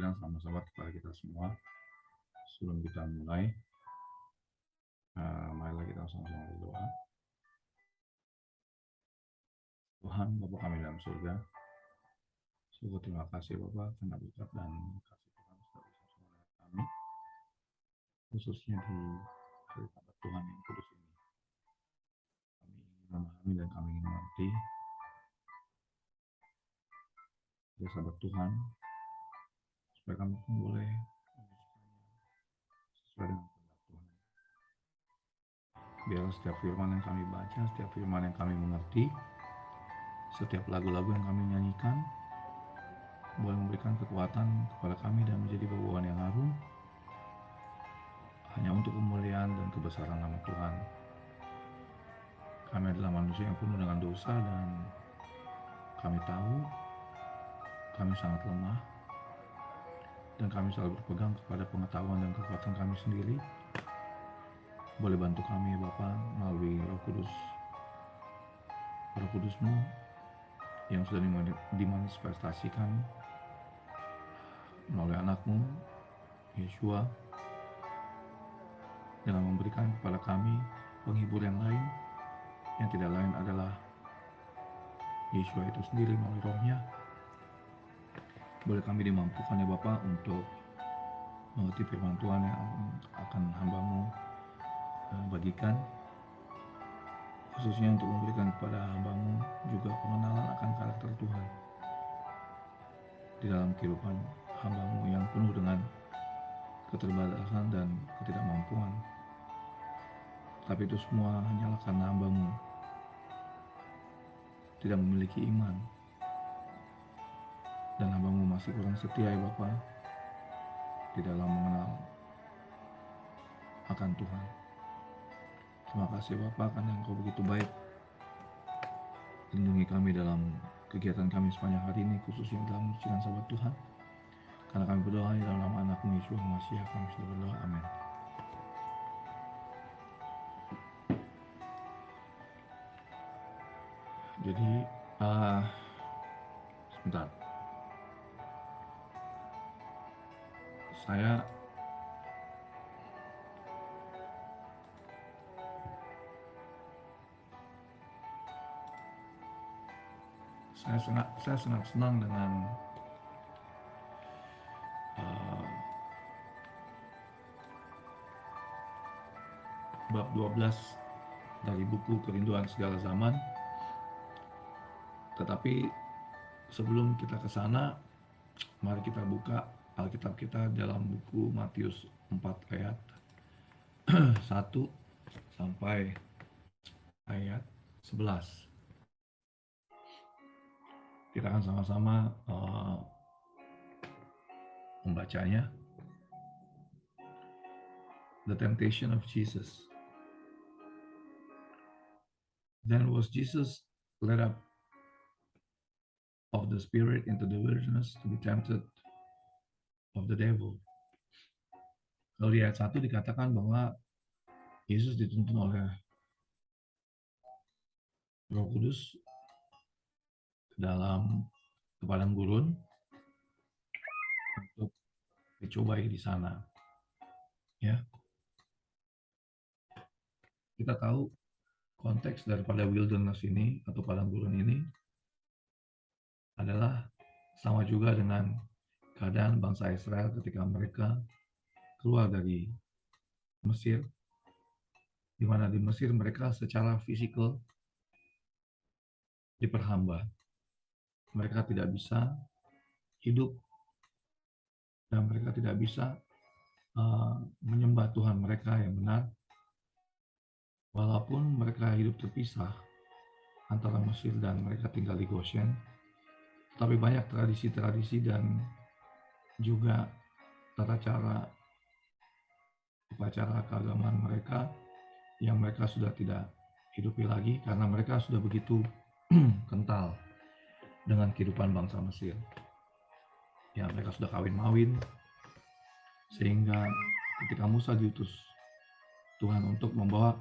dan selamat kepada kita semua. Sebelum kita mulai, marilah kita sama-sama berdoa. Tuhan, Bapa kami dalam surga, sungguh terima kasih Bapa karena berkat dan kasih Tuhan sudah bersama kami, khususnya di hari Sabat Tuhan yang kudus ini. Kami ingin memahami dan kami ingin mengerti dari Sabat Tuhan, supaya kami pun boleh sesuai dengan kehendak Tuhan. Biar setiap firman yang kami baca, setiap firman yang kami mengerti, setiap lagu-lagu yang kami nyanyikan boleh memberikan kekuatan kepada kami dan menjadi bauan yang harum hanya untuk kemuliaan dan kebesaran nama Tuhan. Kami adalah manusia yang penuh dengan dosa dan kami tahu kami sangat lemah dan kami selalu berpegang kepada pengetahuan dan kekuatan kami sendiri. Boleh bantu kami ya Bapa melalui Roh Kudus, Roh Kudus-Mu yang sudah dimanifestasikan melalui anak-Mu Yeshua dengan memberikan kepada kami penghibur yang lain, yang tidak lain adalah Yeshua itu sendiri melalui Roh-Nya. Boleh kami dimampukan ya Bapa untuk mengerti firman Tuhan yang akan hamba-Mu bagikan, khususnya untuk memberikan kepada hamba-Mu juga pengenalan akan karakter Tuhan di dalam kehidupan hamba-Mu yang penuh dengan keterbatasan dan ketidakmampuan. Tapi itu semua hanyalah karena hamba-Mu tidak memiliki iman dan hamba-Mu masih kurang setia ya Bapa di dalam mengenal akan Tuhan. Terima kasih Bapa karena Engkau begitu baik. Lindungi kami dalam kegiatan kami sepanjang hari ini, khususnya dalam menyucikan Sabat Tuhan. Karena kami berdoa dalam nama anak-Mu Yesus Masiah, kami sudah berdoa. Amin. Jadi sebentar, saya sangat senang dengan bab 12 dari buku Kerinduan Segala Zaman. Tetapi sebelum kita ke sana, mari kita buka Alkitab kita dalam buku Matius 4 ayat 1 sampai ayat 11. Kita akan sama-sama membacanya. The temptation of Jesus. Then was Jesus led up of the Spirit into the wilderness to be tempted of the devil. Kalau di ayat 1 dikatakan bahwa Yesus dituntun oleh Roh Kudus ke padang gurun untuk dicobai di sana. Ya. Kita tahu konteks daripada wilderness ini atau padang gurun ini adalah sama juga dengan keadaan bangsa Israel ketika mereka keluar dari Mesir, di mana di Mesir mereka secara fisikal diperhamba. Mereka tidak bisa hidup dan mereka tidak bisa menyembah Tuhan mereka yang benar. Walaupun mereka hidup terpisah antara Mesir dan mereka tinggal di Goshen, tapi banyak tradisi-tradisi dan juga tata cara upacara keagamaan mereka yang mereka sudah tidak hidupi lagi karena mereka sudah begitu kental dengan kehidupan bangsa Mesir. Ya, mereka sudah kawin-mawin, sehingga ketika Musa diutus Tuhan untuk membawa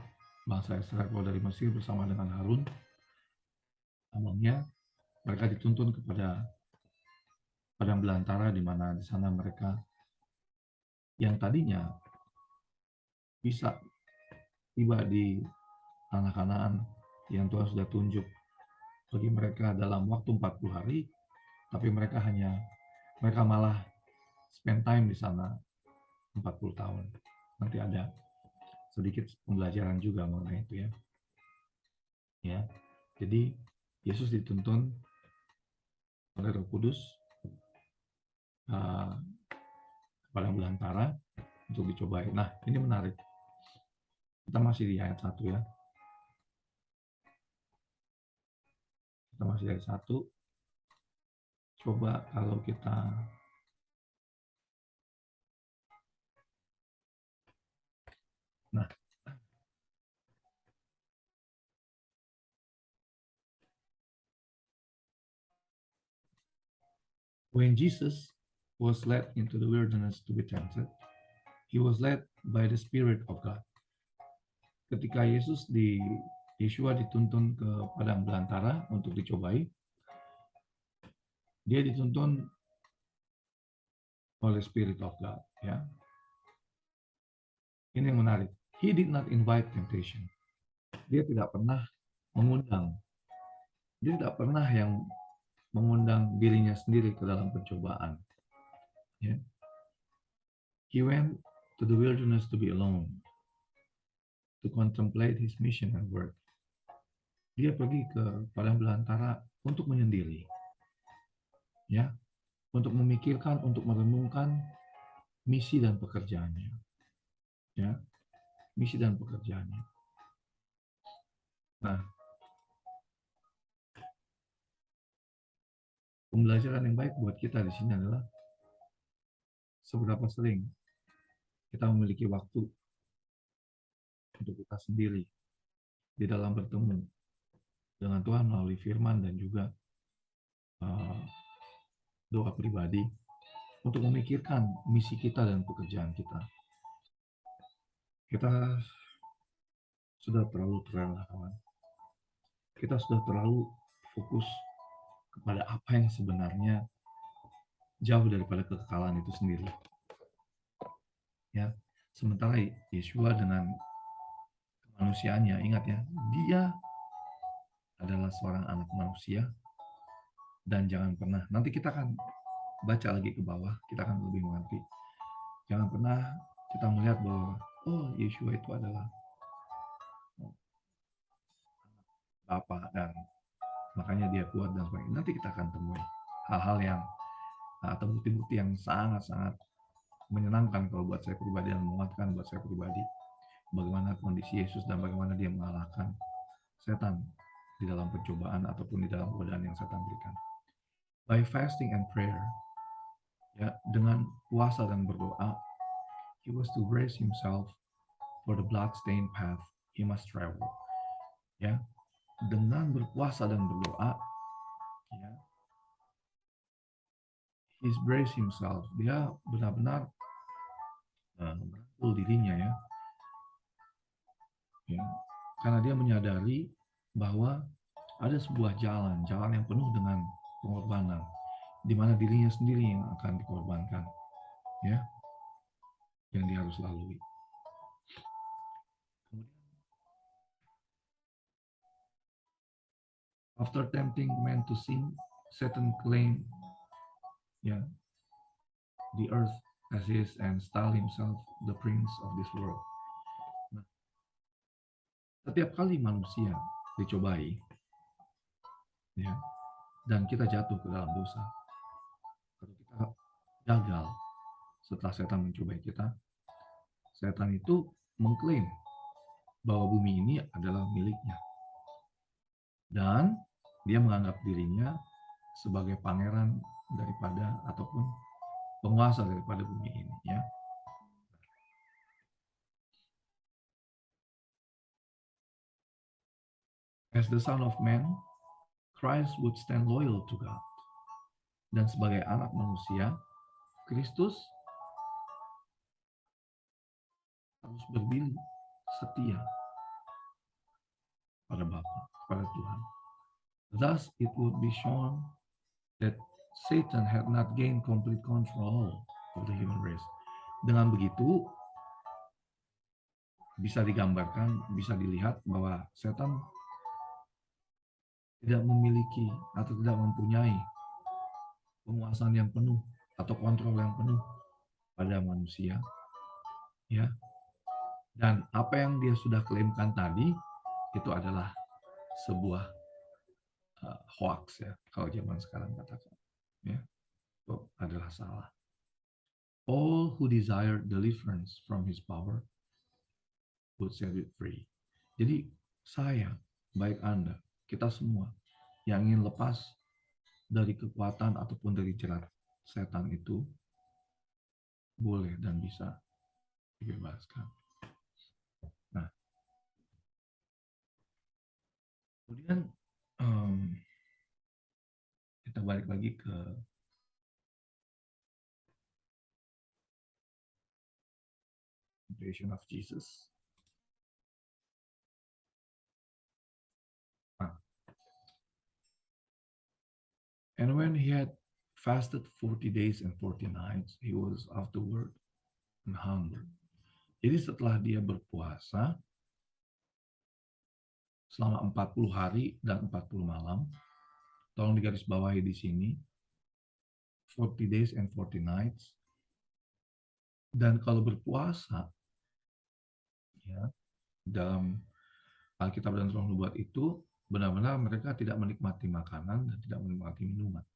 bangsa Israel keluar dari Mesir bersama dengan Harun, abangnya, mereka dituntun kepada padang belantara, di mana di sana mereka yang tadinya bisa tiba di tanah Kanaan yang Tuhan sudah tunjuk bagi mereka dalam waktu 40 hari, tapi mereka malah spend time di sana 40 tahun. Nanti ada sedikit pembelajaran juga mengenai itu ya. Ya. Jadi Yesus dituntun oleh Roh Kudus uh, pada belantara untuk dicobai. Nah, ini menarik. Kita masih di ayat 1 ya. Kita masih di ayat 1. Coba kalau kita nah, when Jesus was led into the wilderness to be tempted, he was led by the Spirit of God. Ketika Yeshua dituntun ke padang belantara untuk dicobai, dia dituntun oleh Spirit of God. Ya, ini yang menarik. He did not invite temptation. Dia tidak pernah mengundang. Dia tidak pernah yang mengundang dirinya sendiri ke dalam pencobaan. Ya. He went to the wilderness to be alone, to contemplate his mission and work. Dia pergi ke padang belantara untuk menyendiri, ya, untuk memikirkan, untuk merenungkan misi dan pekerjaannya, ya, misi dan pekerjaannya. Nah, pembelajaran yang baik buat kita di sini adalah seberapa sering kita memiliki waktu untuk kita sendiri di dalam bertemu dengan Tuhan melalui firman dan juga doa pribadi untuk memikirkan misi kita dan pekerjaan kita. Kita sudah terlalu terlena, kawan. Kita sudah terlalu fokus kepada apa yang sebenarnya jauh daripada kekekalan itu sendiri. Ya, sementara Yeshua dengan kemanusiaannya, ingat ya, dia adalah seorang anak manusia, dan jangan pernah, nanti kita akan baca lagi ke bawah, kita akan lebih mengerti. Jangan pernah kita melihat bahwa Yeshua itu adalah Bapa dan makanya dia kuat dan sebagainya. Nanti kita akan temui hal-hal yang atau bukti-bukti yang sangat-sangat menyenangkan kalau buat saya pribadi dan menguatkan buat saya pribadi. Bagaimana kondisi Yesus dan bagaimana dia mengalahkan setan di dalam pencobaan ataupun di dalam godaan yang setan berikan. By fasting and prayer, ya, dengan puasa dan berdoa, he was to brace himself for the blood-stained path he must travel. Ya, dengan berpuasa dan berdoa, ya, he brace himself. Dia benar-benar merangkul dirinya ya, karena dia menyadari bahwa ada sebuah jalan yang penuh dengan pengorbanan, di mana dirinya sendiri yang akan dikorbankan, ya, yang dia harus lalui. After tempting man to sin, Satan claimed, the earth as his and styled himself the prince of this world. Nah, setiap kali manusia dicobai, ya, dan kita jatuh ke dalam dosa, kalau kita gagal setelah setan mencobai kita, setan itu mengklaim bahwa bumi ini adalah miliknya. Dan dia menganggap dirinya sebagai pangeran daripada ataupun penguasa daripada bumi ini, ya. As the Son of Man, Christ would stand loyal to God. Dan sebagai anak manusia, Kristus harus berdiri setia pada Bapa, pada Tuhan. Thus it would be shown that Satan had not gained complete control of the human race. Dengan begitu, bisa digambarkan, bisa dilihat bahwa setan tidak memiliki atau tidak mempunyai penguasaan yang penuh atau kontrol yang penuh pada manusia, ya. Dan apa yang dia sudah klaimkan tadi itu adalah sebuah hoax, ya, kalau zaman sekarang katakan, ya, itu adalah salah. All who desire deliverance from his power would set it free. Jadi saya, baik Anda, kita semua yang ingin lepas dari kekuatan ataupun dari jerat setan itu boleh dan bisa dibebaskan. Nah, kemudian kita balik lagi ke temptation of Jesus. Nah, and when he had fasted 40 days and 40 nights, he was afterward and hungered. Jadi setelah dia berpuasa selama 40 hari dan 40 malam, tolong digarisbawahi di sini, 40 days and 40 nights. Dan kalau berpuasa, ya, dalam Alkitab dan Roh Nubuat itu, benar-benar mereka tidak menikmati makanan dan tidak menikmati minuman.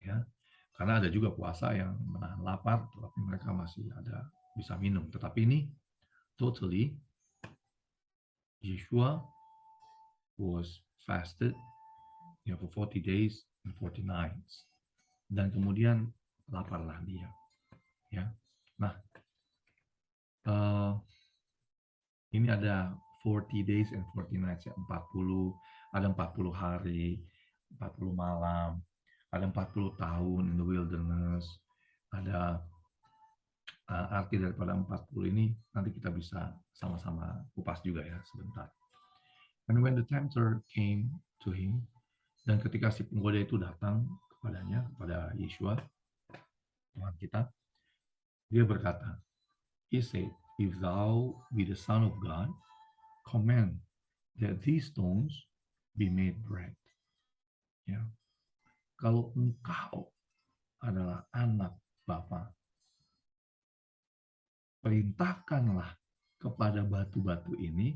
Ya, karena ada juga puasa yang menahan lapar, tetapi mereka masih ada bisa minum. Tetapi ini totally, Yeshua was fasted, for 40 days and 40 nights. Dan kemudian laparlah dia. Ya, nah, ini ada 40 days and 40 nights, ya, 40, ada 40 hari, 40 malam, ada 40 tahun in the wilderness, ada arti daripada 40 ini nanti kita bisa sama-sama kupas juga, ya, sebentar. And when the tempter came to him, dan ketika si penggoda itu datang kepadanya, kepada Yeshua, Tuhan kita, dia berkata, he said, if thou be the Son of God, command that these stones be made bread. Ya, kalau engkau adalah anak Bapa, perintahkanlah kepada batu-batu ini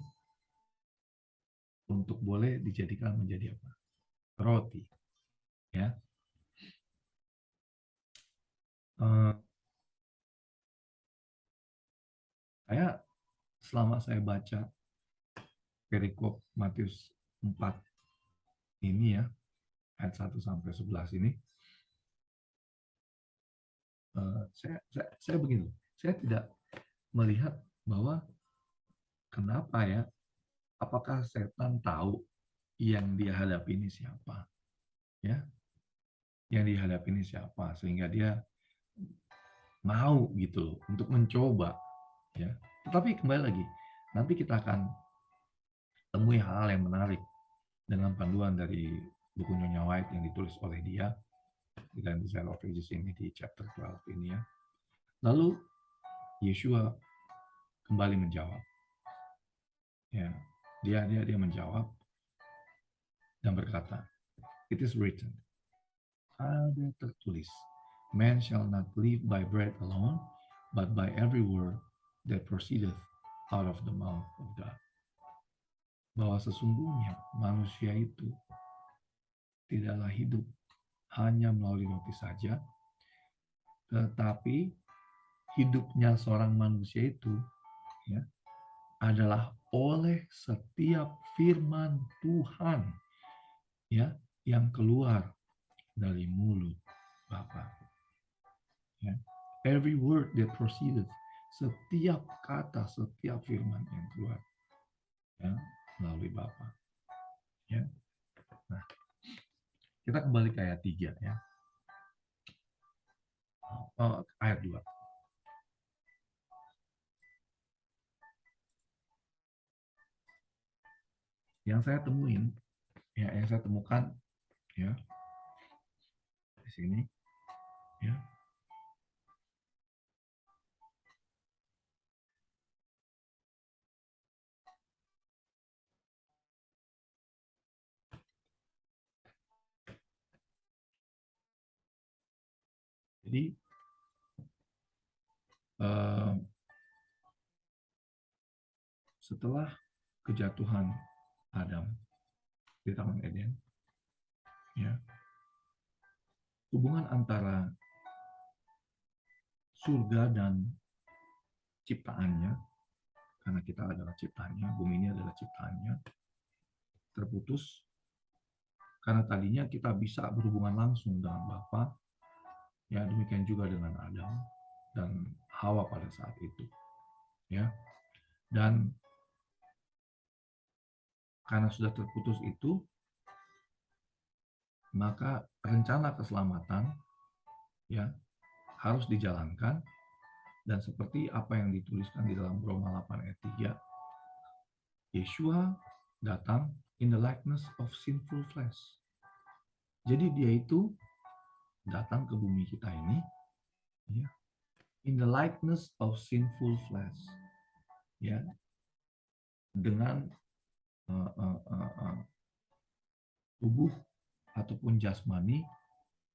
untuk boleh dijadikan menjadi apa? Roti. Ya. Selama saya baca perikop Matius 4 ini, ya, ayat 1 sampai 11 ini, saya begini, saya tidak melihat bahwa kenapa, ya, apakah setan tahu yang dia hadapi ini siapa, ya, yang dihadapi ini siapa, sehingga dia mau gitu untuk mencoba, ya. Tetapi kembali lagi, nanti kita akan temui hal yang menarik dengan panduan dari buku Nyonya White yang ditulis oleh dia dan Desire of Ages ini di chapter 12 ini, ya. Lalu Yeshua kembali menjawab, ya, dia menjawab dan berkata, it is written, ada tertulis, man shall not live by bread alone, but by every word that proceedeth out of the mouth of God. Bahwa sesungguhnya manusia itu tidaklah hidup hanya melalui roti saja, tetapi hidupnya seorang manusia itu, ya, adalah oleh setiap firman Tuhan, ya, yang keluar dari mulut Bapa. Ya. Every word that proceeded, setiap kata, setiap firman yang keluar, ya, melalui Bapa. Ya. Nah, kita kembali ke ayat 3, ya. Ayat 2. Yang saya temuin, ya, yang saya temukan, ya, di sini, ya. Jadi setelah kejatuhan Adam di Taman Eden, ya, hubungan antara surga dan ciptaannya, karena kita adalah ciptaannya, bumi ini adalah ciptaannya, terputus karena tadinya kita bisa berhubungan langsung dengan Bapa, ya demikian juga dengan Adam dan Hawa pada saat itu, ya. Dan karena sudah terputus itu, maka rencana keselamatan, ya, harus dijalankan, dan seperti apa yang dituliskan di dalam Roma 8 ayat 3, Yeshua datang in the likeness of sinful flesh. Jadi dia itu datang ke bumi kita ini, ya, in the likeness of sinful flesh, ya, dengan tubuh ataupun jasmani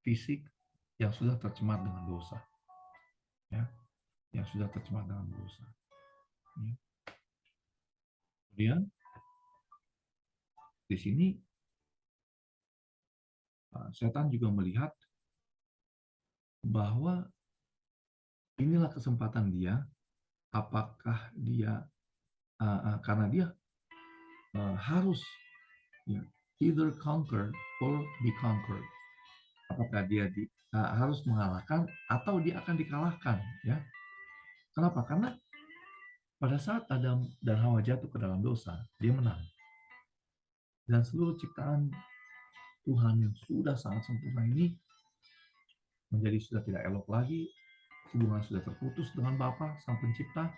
fisik yang sudah tercemar dengan dosa, ya, yang sudah tercemar dengan dosa, ya. Kemudian di sini setan juga melihat bahwa inilah kesempatan dia, apakah dia karena dia harus, ya, either conquer or be conquered, apakah dia harus mengalahkan atau dia akan dikalahkan, ya. Kenapa? Karena pada saat Adam dan Hawa jatuh ke dalam dosa, dia menang. Dan seluruh ciptaan Tuhan yang sudah sangat sempurna ini menjadi sudah tidak elok lagi, hubungan sudah terputus dengan Bapa, Sang Pencipta,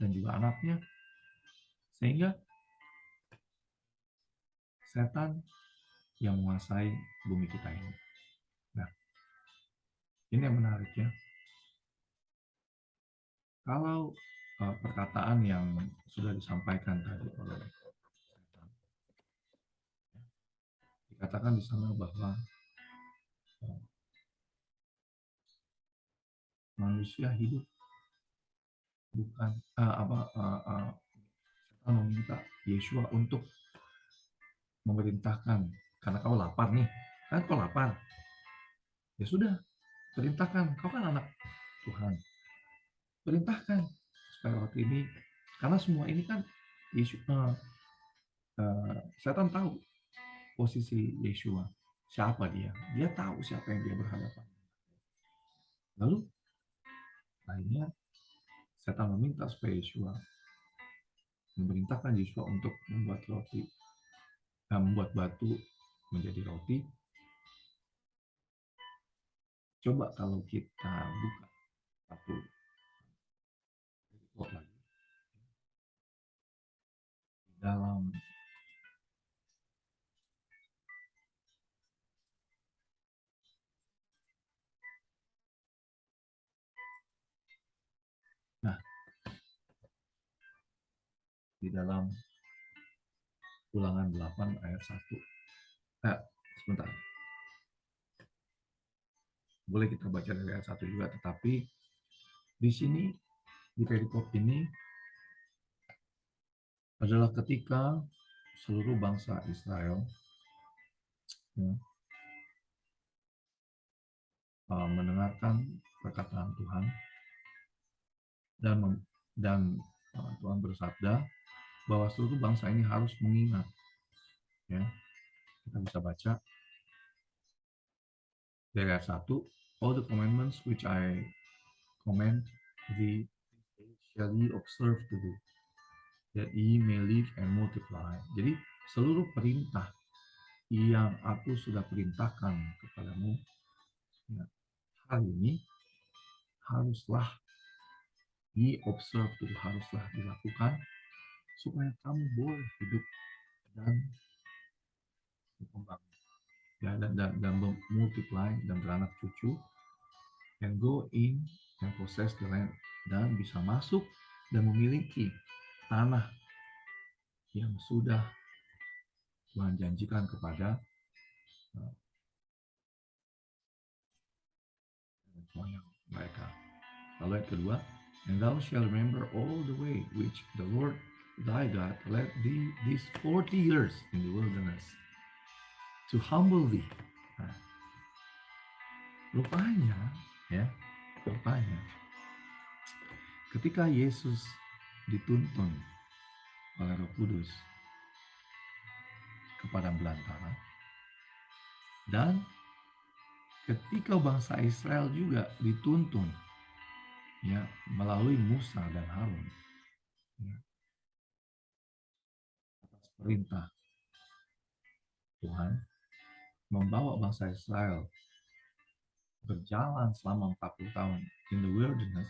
dan juga anaknya, sehingga setan yang menguasai bumi kita ini. Nah, ini yang menarik, ya. Kalau perkataan yang sudah disampaikan tadi oleh setan, dikatakan di sana bahwa manusia hidup bukan setan meminta Yeshua untuk memerintahkan, karena kau lapar nih, kan kau lapar, ya sudah, perintahkan, kau kan anak Tuhan, perintahkan supaya roti ini, karena semua ini kan Yesus, setan tahu posisi Yeshua, siapa dia tahu siapa yang dia berhadapan. Lalu akhirnya setan meminta supaya Yeshua memerintahkan Yeshua untuk membuat roti, membuat batu menjadi roti. Coba kalau kita buka satu lagi dalam di dalam Ulangan 8 ayat 1. Sebentar. Boleh kita baca dari ayat 1 juga, tetapi di sini di perikop ini adalah ketika seluruh bangsa Israel, ya, mendengarkan perkataan Tuhan dan Tuhan bersabda bahwa seluruh bangsa ini harus mengingat, ya. Kita bisa baca dari ayat 1, all the commandments which I command thee shall ye observe to do, that ye may live and multiply. Jadi seluruh perintah yang aku sudah perintahkan kepadamu, ya, hal ini haruslah di-observe, haruslah dilakukan supaya kamu boleh hidup dan berkembang, ya, dan multiply dan beranak cucu, and go in and possess the land, dan bisa masuk dan memiliki tanah yang sudah Tuhan janjikan kepada moyang mereka. Lalu yang kedua, and thou shalt remember all the way which the Lord thy God led thee these 40 years in the wilderness to humble thee. Nah, rupanya ketika Yesus dituntun oleh Roh Kudus ke padang belantara, dan ketika bangsa Israel juga dituntun melalui Musa dan Harun, atas perintah Tuhan membawa bangsa Israel berjalan selama 40 tahun in the wilderness,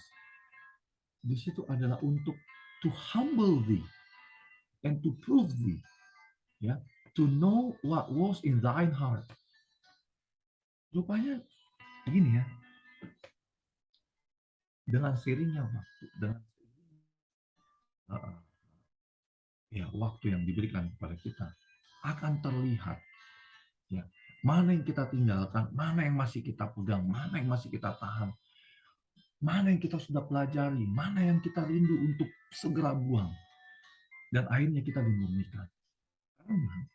di situ adalah untuk to humble thee and to prove thee, to know what was in thine heart. Rupanya gini dengan seiringnya waktu, dengan waktu yang diberikan kepada kita, akan terlihat mana yang kita tinggalkan, mana yang masih kita pegang, mana yang masih kita tahan, mana yang kita sudah pelajari, mana yang kita rindu untuk segera buang, dan akhirnya kita dimurnikan. Karena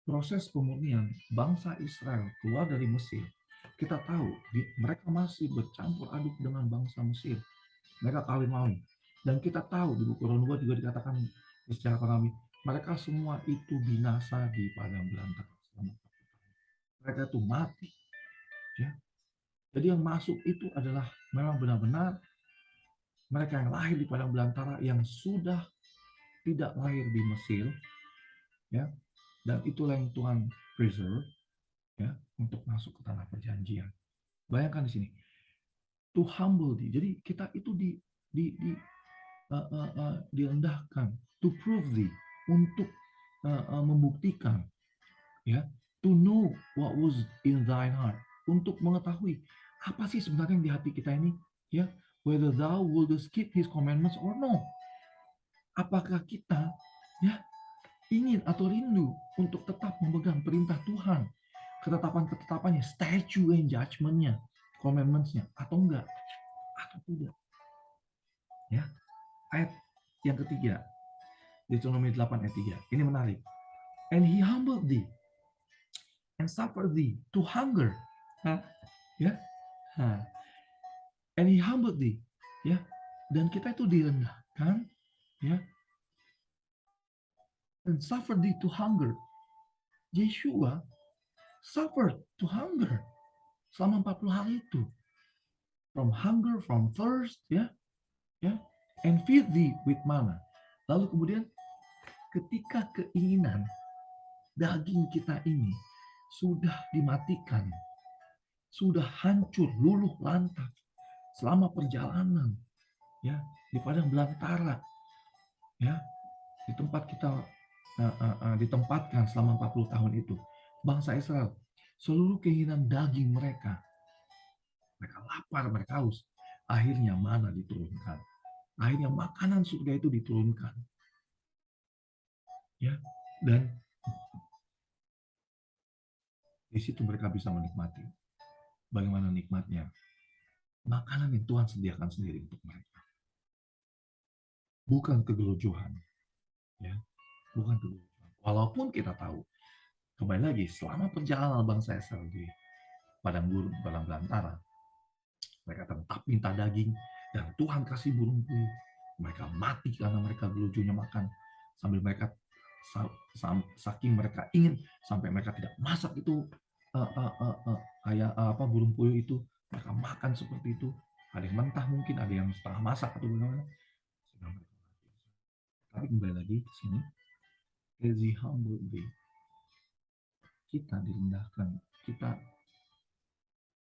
proses pemurnian bangsa Israel keluar dari Mesir, kita tahu mereka masih bercampur aduk dengan bangsa Mesir. Mereka kawin-mawin. Dan kita tahu di buku Ron 2 juga dikatakan secara ekonomi, mereka semua itu binasa di padang belantara. Mereka itu mati. Jadi yang masuk itu adalah memang benar-benar mereka yang lahir di padang belantara, yang sudah tidak lahir di Mesir, dan itulah yang Tuhan preserve, untuk masuk ke tanah perjanjian. Bayangkan di sini, to humble thee. Jadi kita itu direndahkan, to prove thee, untuk membuktikan, to know what was in thine heart, untuk mengetahui apa sih sebenarnya yang di hati kita ini, whether thou wouldest keep his commandments or no. Apakah kita ingin atau rindu untuk tetap memegang perintah Tuhan, ketetapan-ketetapannya, statute and judgment-nya, commandments-nya, atau enggak, atau tidak. Ayat yang ketiga, Deuteronomi 8 ayat 3. Ini menarik. And he humbled thee and suffered thee to hunger. And he humbled thee. Dan kita itu direndahkan, and suffered thee to hunger. Yeshua suffered to hunger selama 40 hari itu. From hunger, from thirst, and feed thee with manna. Lalu kemudian ketika keinginan daging kita ini sudah dimatikan, sudah hancur, luluh lantak selama perjalanan, di padang belantara, di tempat kita ditempatkan selama 40 tahun itu, bangsa Israel, seluruh keinginan daging mereka lapar, mereka haus, akhirnya mana diturunkan, akhirnya makanan surga itu diturunkan, dan di situ mereka bisa menikmati bagaimana nikmatnya makanan yang Tuhan sediakan sendiri untuk mereka. Bukan kegelujuhan, bukan kegelujuhan. Walaupun kita tahu, kembali lagi, selama perjalanan bangsa Israel di padang gurun, padang belantara, mereka tetap minta daging, dan Tuhan kasih burung puyuh. Mereka mati karena mereka gelujunya makan, sambil mereka saking mereka ingin, sampai mereka tidak masak itu burung puyuh itu, mereka makan seperti itu. Ada yang mentah mungkin, ada yang setengah masak atau bagaimana. Tapi kembali lagi ke sini, as he humble thee, kita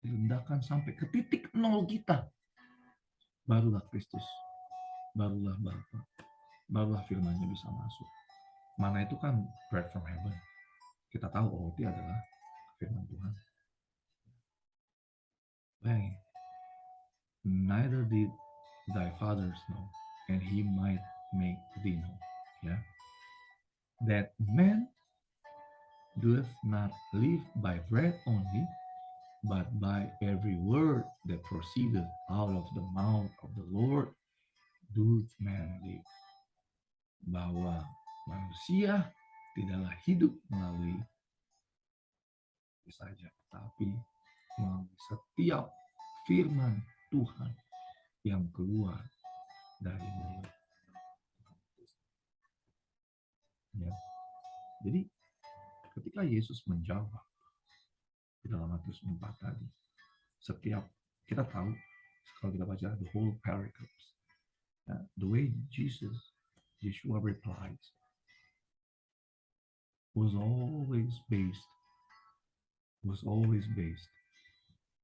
direndahkan sampai ke titik nol kita. Barulah Kristus, barulah Bapa, barulah firman-Nya bisa masuk. Mana itu kan bread from heaven. Kita tahu roti adalah firman Tuhan. Bayangin, neither did thy fathers know, and he might make thee know. Ya, that man doeth not live by bread only, but by every word that proceedeth out of the mouth of the Lord doeth man live. Bahwa manusia tidaklah hidup melalui saja, tapi melalui setiap firman Tuhan yang keluar dari mulut. Ya. Jadi ketika Yesus menjawab di dalam Matius 4 tadi, setiap kita tahu kalau kita baca the whole paragraphs, the way Yeshua replies was always based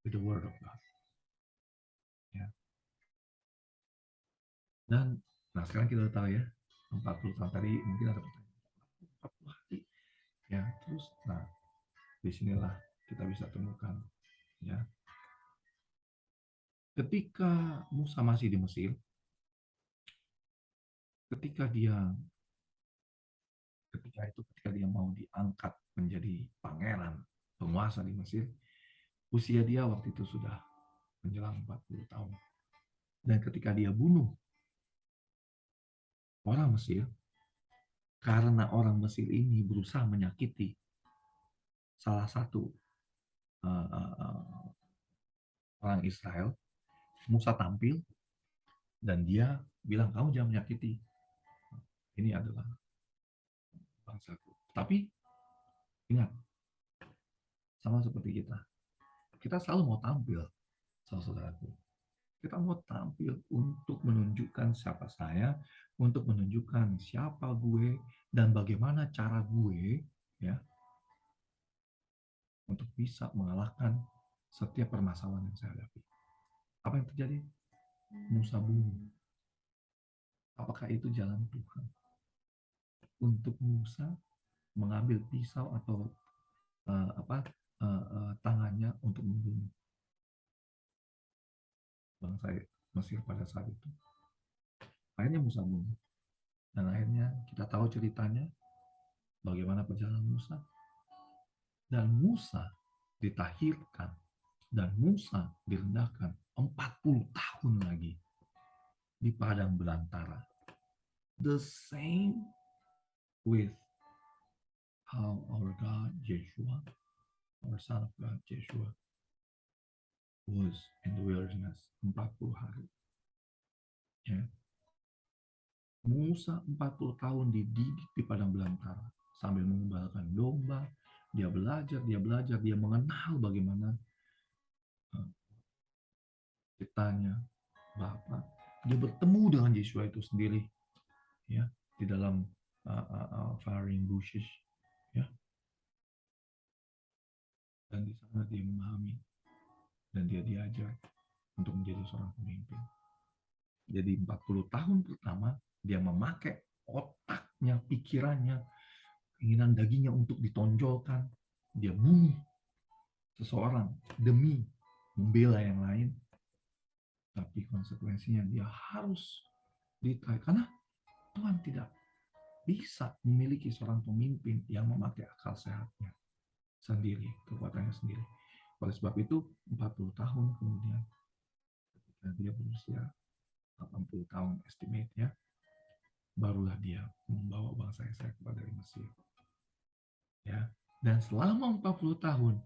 with the word of God. Ya. Dan nah sekarang kita udah tahu ya, 40 tahun tadi mungkin ada pertanyaan, 40 hari ya, terus nah disinilah kita bisa temukan ya, ketika Musa masih di Mesir, ketika ketika dia mau diangkat menjadi pangeran penguasa di Mesir, usia dia waktu itu sudah menjelang 40 tahun. Dan ketika dia bunuh orang Mesir, karena orang Mesir ini berusaha menyakiti salah satu orang Israel, Musa tampil dan dia bilang, kamu jangan menyakiti, ini adalah bangsaku. Tapi ingat, sama seperti kita selalu mau tampil, saudaraku. Kita mau tampil untuk menunjukkan siapa saya, untuk menunjukkan siapa gue, dan bagaimana cara gue, ya, untuk bisa mengalahkan setiap permasalahan yang saya hadapi. Apa yang terjadi? Musa bunuh. Apakah itu jalan Tuhan? Untuk Musa mengambil pisau atau tangannya untuk membunuh bangsa Mesir pada saat itu. Akhirnya Musa bunuh. Dan akhirnya kita tahu ceritanya, bagaimana perjalanan Musa. Dan Musa ditahirkan, dan Musa direndahkan 40 tahun lagi di padang belantara. The same with how our God, Yeshua, our Son of God, Yeshua, was in the wilderness 40 hari. Ya. Musa 40 tahun dididik di padang belantara sambil mengembalakan domba. Dia belajar, dia mengenal bagaimana ciptanya Bapa. Dia bertemu dengan Yeshua itu sendiri, ya, di dalam firing bushes, ya. Dan di sana dia memahami dan dia diajar untuk menjadi seorang pemimpin. Jadi 40 tahun pertama dia memakai otaknya, pikirannya, keinginan dagingnya untuk ditonjolkan. Dia bunuh seseorang demi membela yang lain. Tapi konsekuensinya dia harus ditarik. Karena Tuhan tidak bisa memiliki seorang pemimpin yang memakai akal sehatnya sendiri, kekuatannya sendiri. Oleh sebab itu, 40 tahun kemudian, ketika dia berusia 80 tahun estimate-nya, barulah dia membawa bangsa Israel keluar dari Mesir. Ya. Dan selama 40 tahun,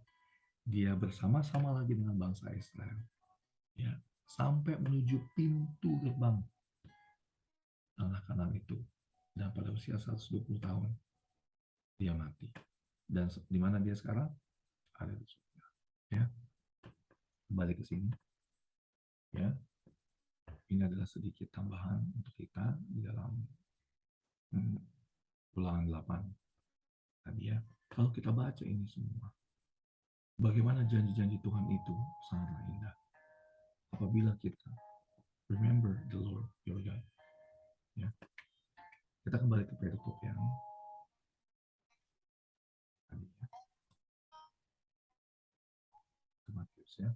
dia bersama-sama lagi dengan bangsa Israel. Ya. Sampai menuju pintu gerbang tanah Kanaan itu. Dan pada usia 120 tahun, dia mati. Dan di mana dia sekarang? Ada di surga. Ya. Kembali ke sini. Ya. Ini adalah sedikit tambahan untuk kita di dalam ulangan 8 tadi ya. Kalau kita baca ini semua, bagaimana janji-janji Tuhan itu sangatlah indah. Apabila kita remember the Lord your God. Ya. Kita kembali ke perikop yang tadi ya. Ke Matius ya.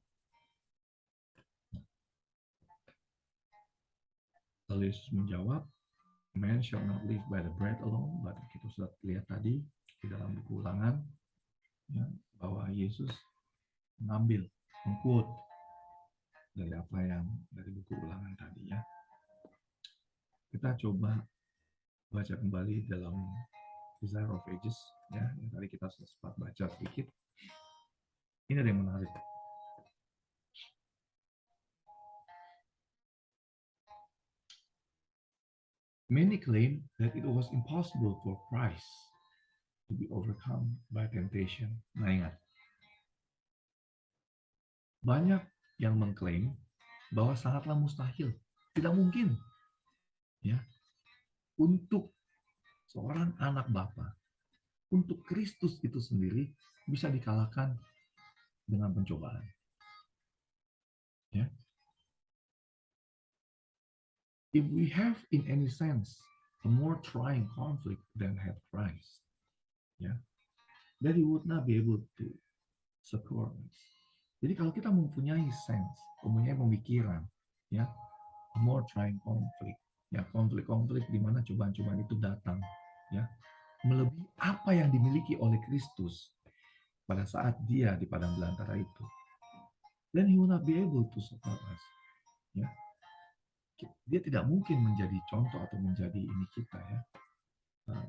Lalu Yesus menjawab, man shall not live by the bread alone, but kita sudah lihat tadi di dalam buku Ulangan, ya, bahwa Yesus mengambil, mengquote dari apa yang dari buku Ulangan tadi, ya. Kita coba baca kembali dalam Desire of Ages, ya, yang tadi kita sempat baca sedikit. Ini ada yang menarik. Many claim that it was impossible for Christ to be overcome by temptation. Nah, ingat, banyak yang mengklaim bahwa sangatlah mustahil, tidak mungkin, ya, untuk seorang anak Bapa, untuk Kristus itu sendiri bisa dikalahkan dengan pencobaan. Ya. If we have in any sense a more trying conflict than had Christ, ya, then he would not be able to succor us. Jadi kalau kita mempunyai sense, mempunyai pemikiran, ya, a more trying conflict, ya, konflik-konflik di mana cobaan-cobaan itu datang, ya, melebihi apa yang dimiliki oleh Kristus pada saat dia di padang belantara itu, then he will not be able to support us. Ya, dia tidak mungkin menjadi contoh atau menjadi ini kita, ya. Nah,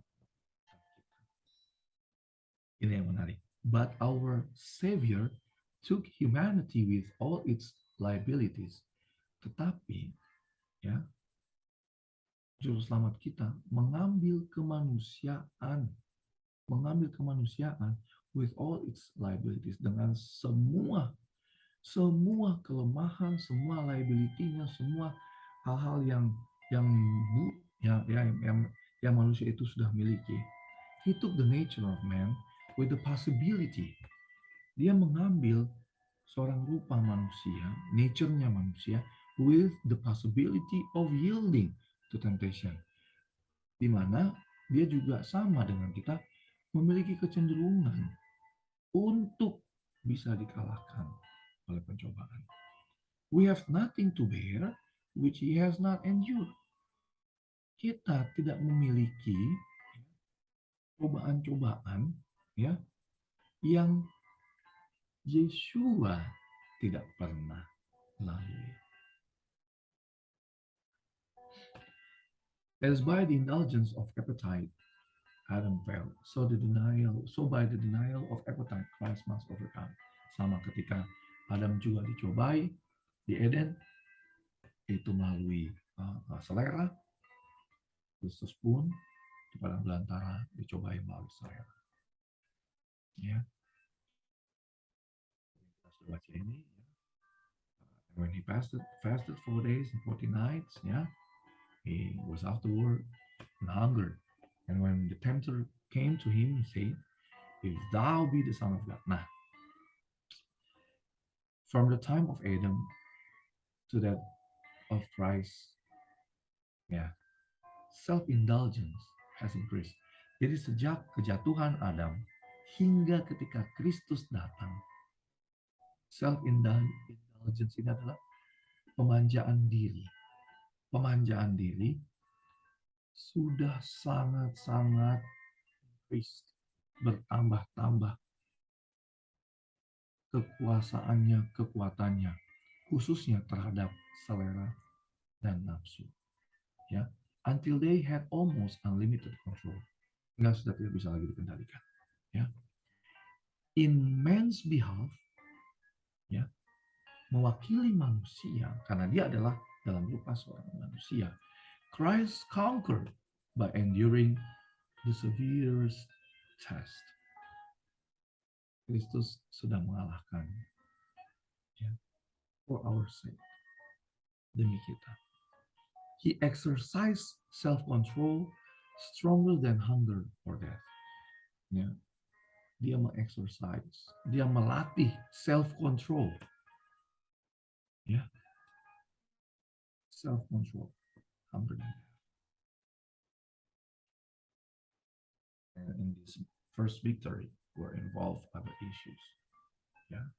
ini yang menarik. But our Savior took humanity with all its liabilities. Tetapi, ya, Juru Selamat kita mengambil kemanusiaan with all its liabilities, dengan semua kelemahan, semua liability-nya, semua hal-hal yang yang manusia itu sudah miliki. He took the nature of man with the possibility. Dia mengambil seorang rupa manusia, nature-nya manusia, with the possibility of yielding to temptation. Di mana dia juga sama dengan kita, memiliki kecenderungan untuk bisa dikalahkan oleh pencobaan. We have nothing to bear which he has not endured. Kita tidak memiliki cobaan-cobaan, ya, yang Yeshua tidak pernah lalui. As by the indulgence of appetite Adam fell, so by the denial of appetite Christ must overcome. Sama ketika Adam juga dicobai di Eden, itu melalui selera, Kristus pun di padang belantara dicobai melalui selera. Ya, kita sudah baca ini. Ya. When he fasted 4 days and 40 nights, ya, he was afterward and hungered. And when the tempter came to him, he said, "If thou be the Son of God." Nah, from the time of Adam to that of Christ, ya, self-indulgence has increased. Jadi sejak kejatuhan Adam hingga ketika Kristus datang, self-indulgence ini adalah pemanjaan diri. Pemanjaan diri sudah sangat-sangat bertambah-tambah kekuatannya, khususnya terhadap selera dan nafsu. Ya, until they had almost unlimited control. Enggak, sudah tidak bisa lagi dikendalikan. Ya, in man's behalf, ya, mewakili manusia karena dia adalah dalam rupa seorang manusia. Christ conquered by enduring the severest test. Kristus sudah mengalahkan, ya, for our sake, demi kita. He exercised self-control stronger than hunger or death. Ya, dia mengexercise, dia melatih self-control, ya, self-control, hunger and death. And in this first victory were involved other issues, yeah,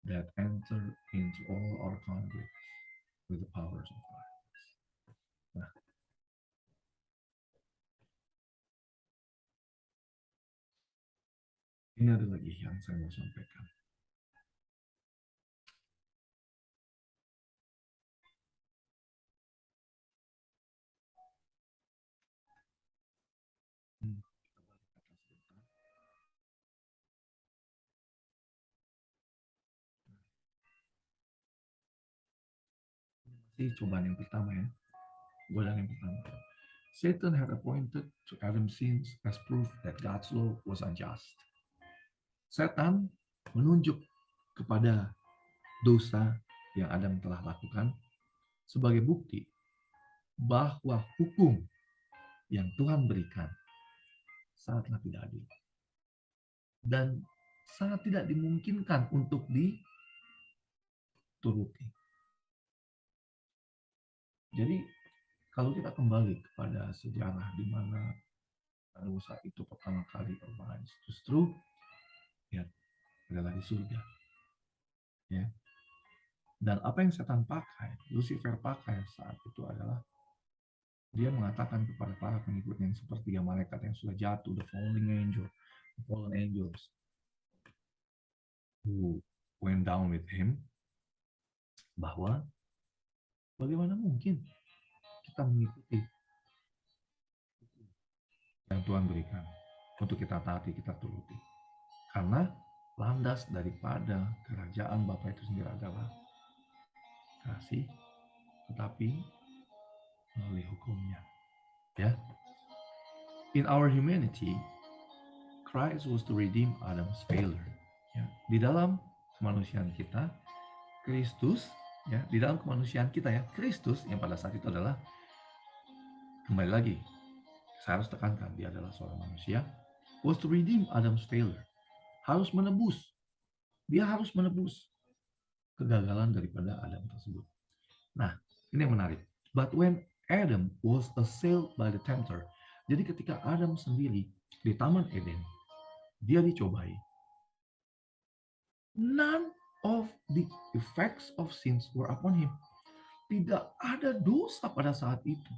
that enter into all our conflicts. with the powers of God. Nah, ini ada lagi yang saya mau sampaikan. Ini cobaan yang pertama ya, godaan yang pertama. Satan had appointed to Adam's sins as proof that God's law was unjust. Setan menunjuk kepada dosa yang Adam telah lakukan sebagai bukti bahwa hukum yang Tuhan berikan sangatlah tidak adil dan sangat tidak dimungkinkan untuk dituruti. Jadi kalau kita kembali kepada sejarah di mana dosa itu pertama kali organized, justru ya adalah di surga. Ya. Dan apa yang setan pakai, Lucifer pakai saat itu adalah dia mengatakan kepada para pengikutnya yang seperti malaikat yang sudah jatuh, the fallen angels who went down with him, bahwa bagaimana mungkin kita mengikuti yang Tuhan berikan untuk kita taati, kita turuti. Karena landas daripada kerajaan Bapa itu sendiri adalah kasih, tetapi melalui hukumnya. Ya, in our humanity, Christ was to redeem Adam's failure. Ya, di dalam kemanusiaan kita, Kristus, ya, di dalam kemanusiaan kita ya, Kristus yang pada saat itu adalah, kembali lagi, saya harus tekankan, dia adalah seorang manusia, was to redeem Adam's failure. Harus menebus. Dia harus menebus kegagalan daripada Adam tersebut. Nah, ini yang menarik. But when Adam was assailed by the tempter, jadi ketika Adam sendiri di Taman Eden, dia dicobai. None of the effects of sins were upon him. Tidak ada dosa pada saat itu.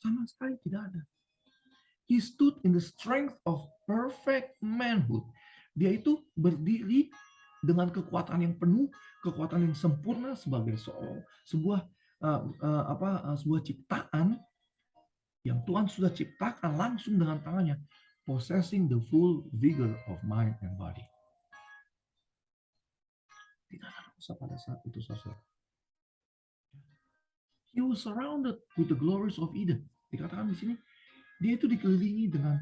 Sama sekali tidak ada. He stood in the strength of perfect manhood. Dia itu berdiri dengan kekuatan yang penuh, kekuatan yang sempurna sebagai sebuah ciptaan yang Tuhan sudah ciptakan langsung dengan tangannya, possessing the full vigor of mind and body. Tidak ada dosa pada saat itu, saudara. He was surrounded with the glories of Eden. Dikatakan di sini, dia itu dikelilingi dengan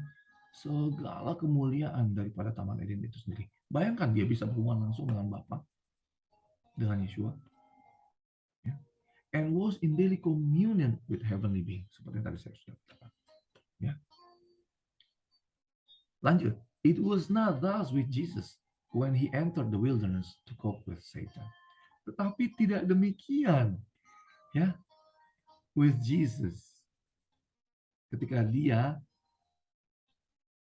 segala kemuliaan daripada Taman Eden itu sendiri. Bayangkan dia bisa berhubungan langsung dengan Bapa, dengan Yeshua, ya, and was in daily communion with heavenly beings, seperti yang tadi saya sudah katakan. Ya. Lanjut, it was not thus with Jesus when he entered the wilderness to cope with Satan. Tetapi tidak demikian, ya, with Jesus. Ketika dia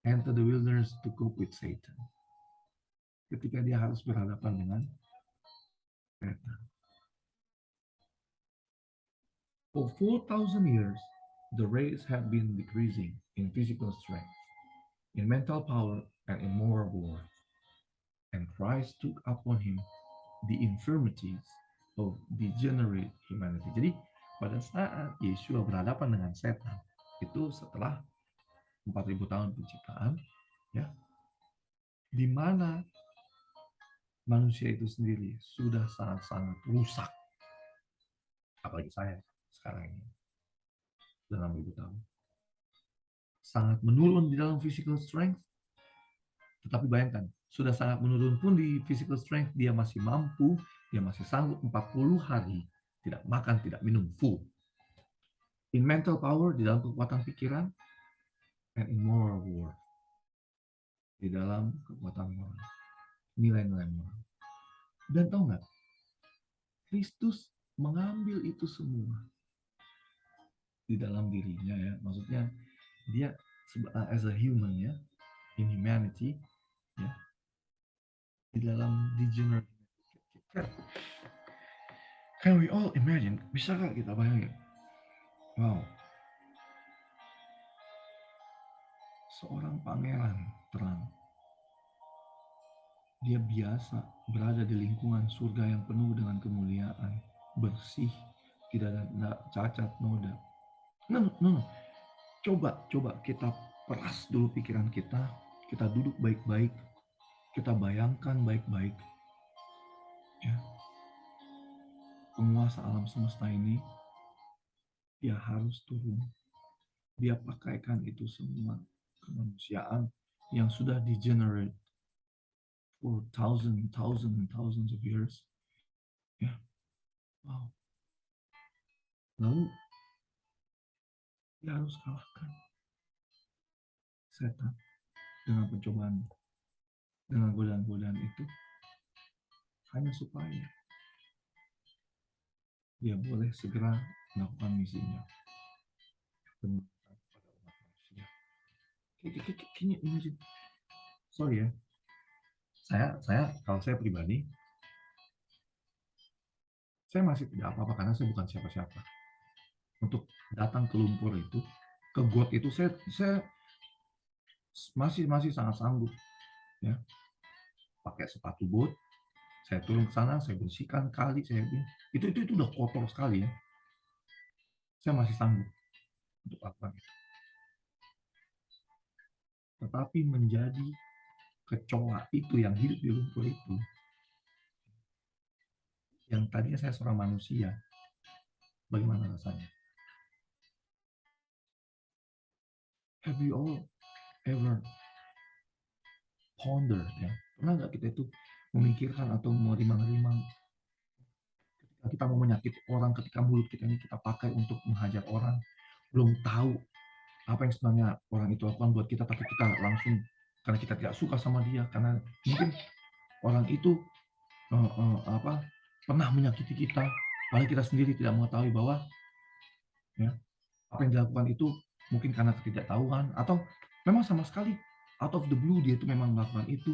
enter the wilderness to cope with Satan. Ketika dia harus berhadapan dengan Satan. For 4,000 years, the race had been decreasing in physical strength, in mental power, and in moral war. And Christ took upon him the infirmities of degenerate humanity. Jadi, pada saat Yeshua berhadapan dengan setan, itu setelah 4.000 tahun penciptaan, ya, di mana manusia itu sendiri sudah sangat-sangat rusak. Apalagi saya sekarang ini, dalam 6.000 tahun. Sangat menurun di dalam physical strength, tetapi bayangkan, sudah sangat menurun pun di physical strength, dia masih mampu, dia masih sanggup 40 hari, tidak makan, tidak minum, full. In mental power, di dalam kekuatan pikiran, and in moral war, di dalam kekuatan moral, nilai-nilai moral. Dan tahu nggak, Kristus mengambil itu semua di dalam dirinya, ya, maksudnya dia as a human, ya, in humanity, ya, di dalam degenerate. Can we all imagine? Bisakah kita bayangin? Wow, seorang pangeran terang. Dia biasa berada di lingkungan surga yang penuh dengan kemuliaan, bersih, tidak ada cacat noda. No, no, no. Coba kita peras dulu pikiran kita duduk baik-baik, kita bayangkan baik-baik, ya, penguasa alam semesta ini, dia harus turun, dia pakaikan itu semua kemanusiaan yang sudah degenerate for thousands of years, ya, wow. Lalu dia harus kalahkan setan dengan pencobaan, dengan godaan-godaan itu, hanya supaya dia boleh segera melakukan misinya pada umat manusia. Can you imagine? Sorry ya, saya kalau saya pribadi, saya masih tidak apa-apa karena saya bukan siapa-siapa. Untuk datang ke lumpur itu, ke got itu, saya masih sangat sanggup, ya, pakai sepatu bot, saya turun ke sana, saya bersihkan kali, itu udah kotor sekali, ya, saya masih sanggup untuk lakukan itu. Tetapi menjadi kecoa itu yang hidup di lumpur itu, yang tadinya saya seorang manusia, bagaimana rasanya? Have you all ever ponder, ya, pernah nggak kita itu memikirkan atau merimang-rimang ketika kita mau menyakiti orang, ketika mulut kita ini kita pakai untuk menghajar orang, belum tahu apa yang sebenarnya orang itu lakukan buat kita, tapi kita langsung karena kita tidak suka sama dia, karena mungkin orang itu pernah menyakiti kita, padahal kita sendiri tidak mengetahui bahwa, ya, apa yang dilakukan itu mungkin karena ketidaktahuan, atau memang sama sekali out of the blue dia itu memang melakukan itu,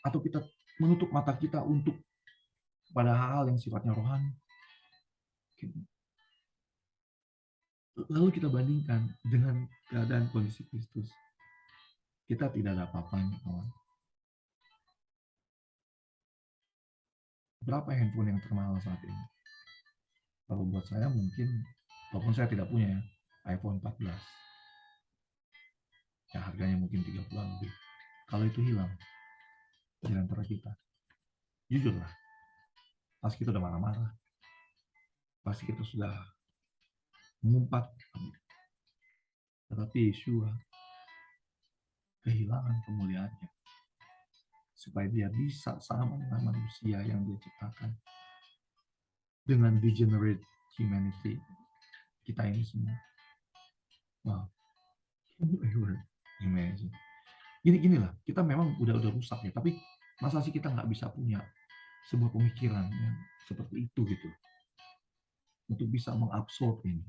atau kita menutup mata kita untuk pada hal yang sifatnya rohani. Lalu kita bandingkan dengan keadaan kondisi Kristus, kita tidak ada apa-apanya, kawan. Berapa handphone yang termahal saat ini? Kalau buat saya mungkin, walaupun saya tidak punya ya, iPhone 14, ya harganya mungkin 30 lebih. Kalau itu hilang di antara kita, jujurlah, pasti kita udah marah-marah, pasti kita sudah mengumpat. Tetapi Yeshua kehilangan kemuliaannya supaya dia bisa sama dengan manusia yang dia ciptakan, dengan degenerate humanity kita ini semua. Wow, can you ever imagine? Ginilah, kita memang udah rusak ya, tapi masa sih kita nggak bisa punya sebuah pemikiran yang seperti itu gitu, untuk bisa mengabsorb ini.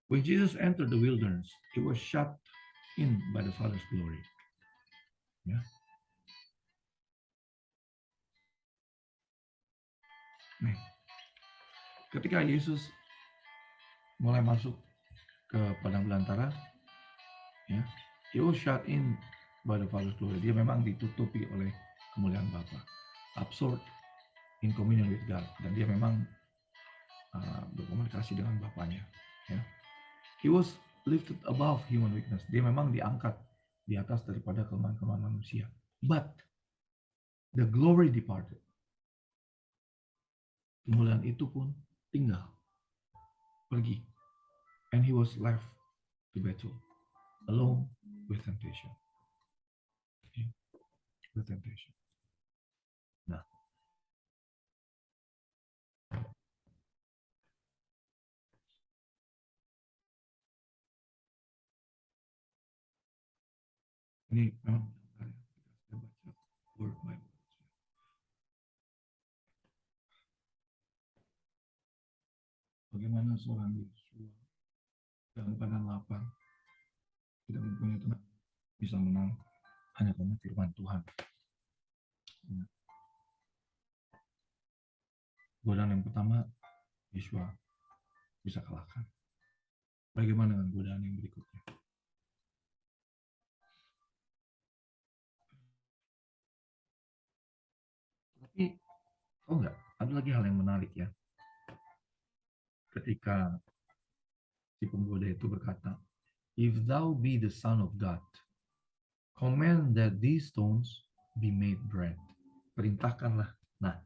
When Jesus entered the wilderness, he was shut in by the Father's glory. Ya. Nih, ketika Yesus mulai masuk ke padang belantara, ya, he was shut in by the Father's glory. Dia memang ditutupi oleh kemuliaan Bapa, absorbed in communion with God, dan dia memang berkomunikasi dengan Bapanya. Ya. He was lifted above human weakness. Dia memang diangkat di atas daripada kelemahan-kelemahan manusia. But the glory departed. Kemuliaan itu pun tinggal, pergi. And he was left to battle alone with temptation. Yeah, with temptation. Nah, ini memang saya baca word by word. bagaimana seorang Yosua dalam keadaan lapar, tidak mempunyai tenaga, bisa menang hanya karena firman Tuhan. Godaan yang pertama, Yosua bisa kalahkan. Bagaimana dengan godaan yang berikutnya? Tapi, tahu nggak, ada lagi hal yang menarik ya. Ketika si penggoda itu berkata, "If thou be the Son of God, command that these stones be made bread." Perintahkanlah. Nah,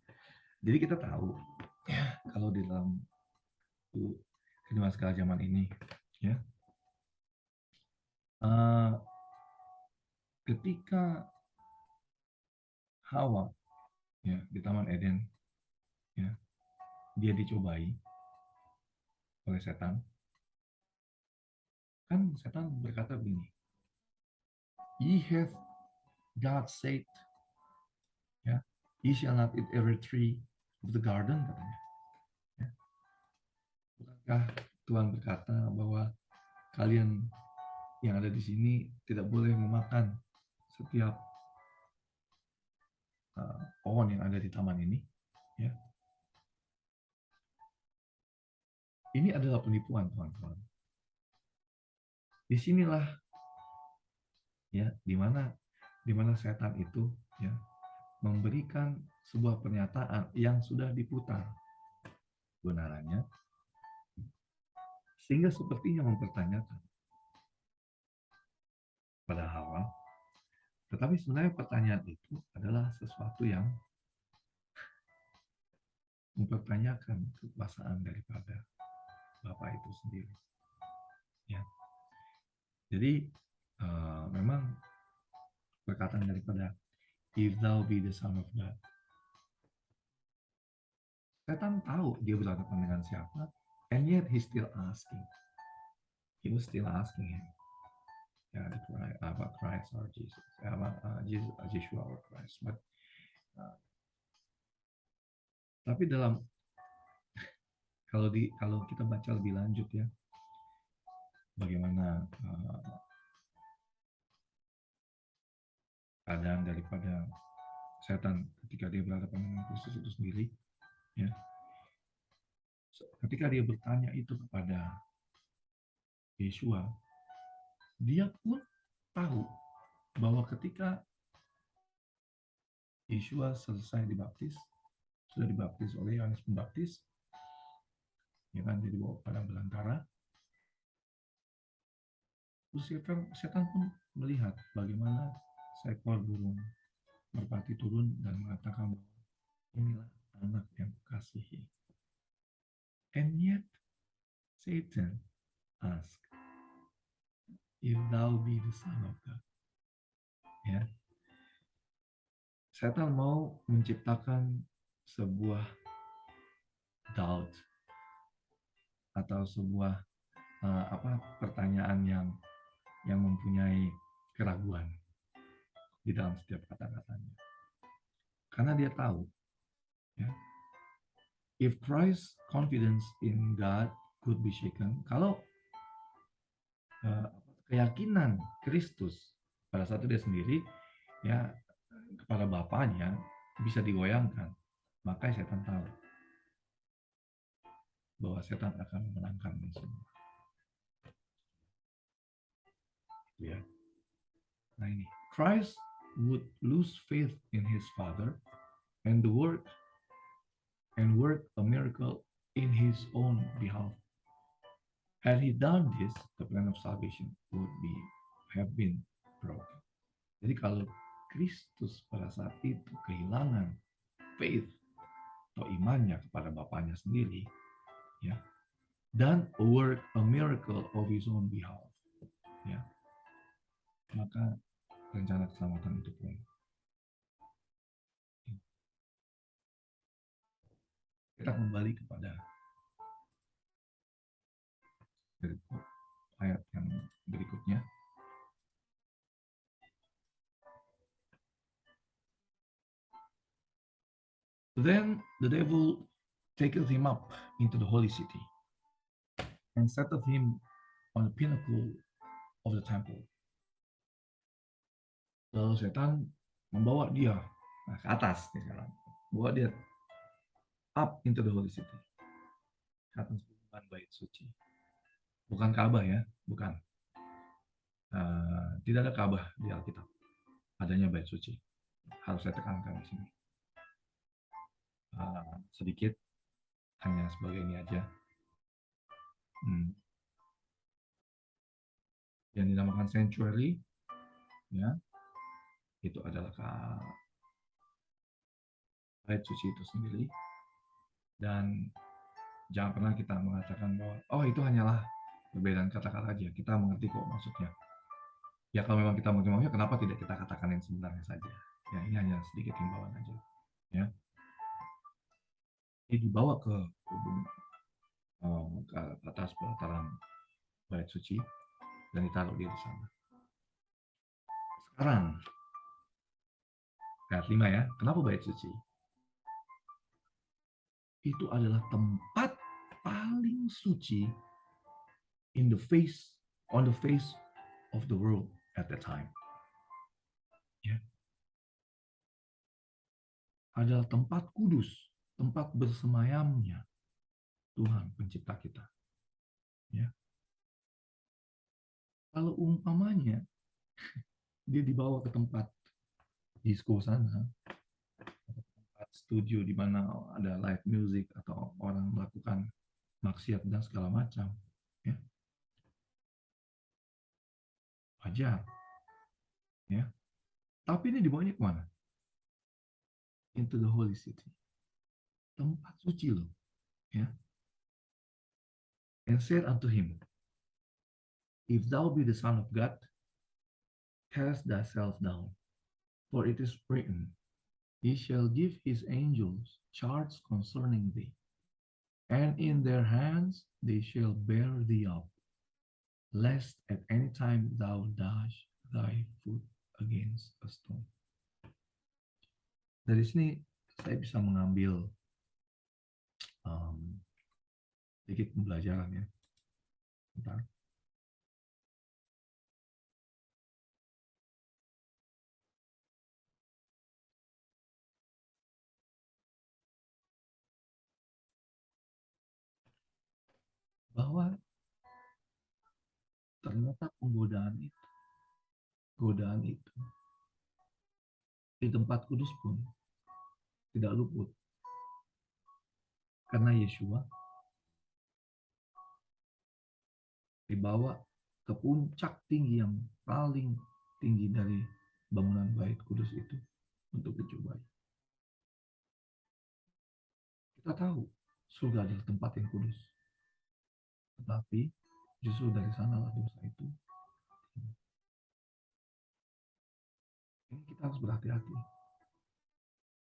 jadi kita tahu ya, kalau di dalam kehidupan skala zaman ini, ya, ketika Hawa ya di Taman Eden, ya, dia dicobai oleh setan. Kan setan berkata begini, "Ye hath God said, ya, ye shall not eat every tree of the garden," katanya. Ya. Bukankah Tuhan berkata bahwa kalian yang ada di sini tidak boleh memakan setiap pohon yang ada di taman ini? Ya. Ini adalah penipuan, teman-teman. Disinilah ya, di mana setan itu ya memberikan sebuah pernyataan yang sudah diputar kebenarannya, sehingga sepertinya mempertanyakan pada Hawa. Tetapi sebenarnya pertanyaan itu adalah sesuatu yang mempertanyakan kekuasaan daripada Bapa itu sendiri. Ya. Jadi memang perkataan daripada "If thou be the Son of God", setan tahu dia berhadapan dengan siapa, and yet he still asking. He was still asking him. Ya, about Christ or Jesus, about Yeshua or Christ. But tapi kalau kita baca lebih lanjut ya, bagaimana keadaan daripada setan ketika dia berhadapan dengan Kristus itu sendiri, ya. Ketika dia bertanya itu kepada Yeshua, dia pun tahu bahwa ketika Yeshua selesai dibaptis, sudah dibaptis oleh Yohanes Pembaptis, ya kan, jadi bawa padang belantara. Terus setan pun melihat bagaimana seekor burung merpati turun dan mengatakan bahwa inilah anak yang kukasihi. And yet Satan asked, "If thou be the Son of God." Ya. Setan mau menciptakan sebuah doubt atau sebuah pertanyaan yang mempunyai keraguan di dalam setiap kata-katanya. Karena dia tahu, ya, if Christ's confidence in God could be shaken, kalau keyakinan Kristus pada saat itu dia sendiri ya kepada Bapaknya bisa digoyangkan, maka setan tahu bahwa setan akan memenangkan semua. Ya. Nah ini, Christ would lose faith in his Father and work a miracle in his own behalf. Had he done this, the plan of salvation would have been broken. Jadi kalau Kristus pada saat itu kehilangan faith atau imannya kepada Bapaknya sendiri, ya, dan work a miracle of his own behalf, ya, maka rencana keselamatan itu pun. Kita kembali kepada ayat yang berikutnya. Then the devil taketh him up into the holy city and set of him on the pinnacle of the temple. Lalu setan membawa dia ke atas sekarang, bawa dia up into the holy city, ke atas bait suci. Bukan Ka'bah ya, bukan. Tidak ada Ka'bah di Alkitab, adanya bait suci. Harus saya tekankan di sini. Sedikit, hanya sebagai ini aja. Yang dinamakan sanctuary, ya, itu adalah bait suci itu sendiri. Dan jangan pernah kita mengatakan bahwa oh itu hanyalah perbedaan kata-kata aja. Kita mengerti kok maksudnya. Ya kalau memang kita mengerti maksudnya, kenapa tidak kita katakan yang sebenarnya saja? Ya ini hanya sedikit himbauan aja. Ya. Dia dibawa ke atas pelataran bait suci dan ditaruh dia di sana. Sekarang ayat 5 ya. Kenapa bait suci? Itu adalah tempat paling suci on the face of the world at that time. Ya. Adalah tempat kudus, tempat bersemayamnya Tuhan pencipta kita. Ya. Kalau umpamanya dia dibawa ke tempat disco sana, tempat studio di mana ada live music atau orang melakukan maksiat dan segala macam, ya. Wajar. Ya. Tapi ini dibawanya kemana? Into the holy city. Tempat suci loh. Ya. And said unto him, If thou be the Son of God, cast thyself down, for it is written, He shall give his angels charge concerning thee, and in their hands they shall bear thee up, lest at any time thou dash thy foot against a stone. Dari sini saya bisa mengambil sedikit pembelajaran ya. Bentar. Bahwa ternyata godaan itu di tempat kudus pun tidak luput, karena Yeshua dibawa ke puncak tinggi yang paling tinggi dari bangunan bait kudus itu untuk dicobai. Kita tahu surga adalah tempat yang kudus, tetapi justru dari sanalah dosa itu. Ini kita harus berhati-hati.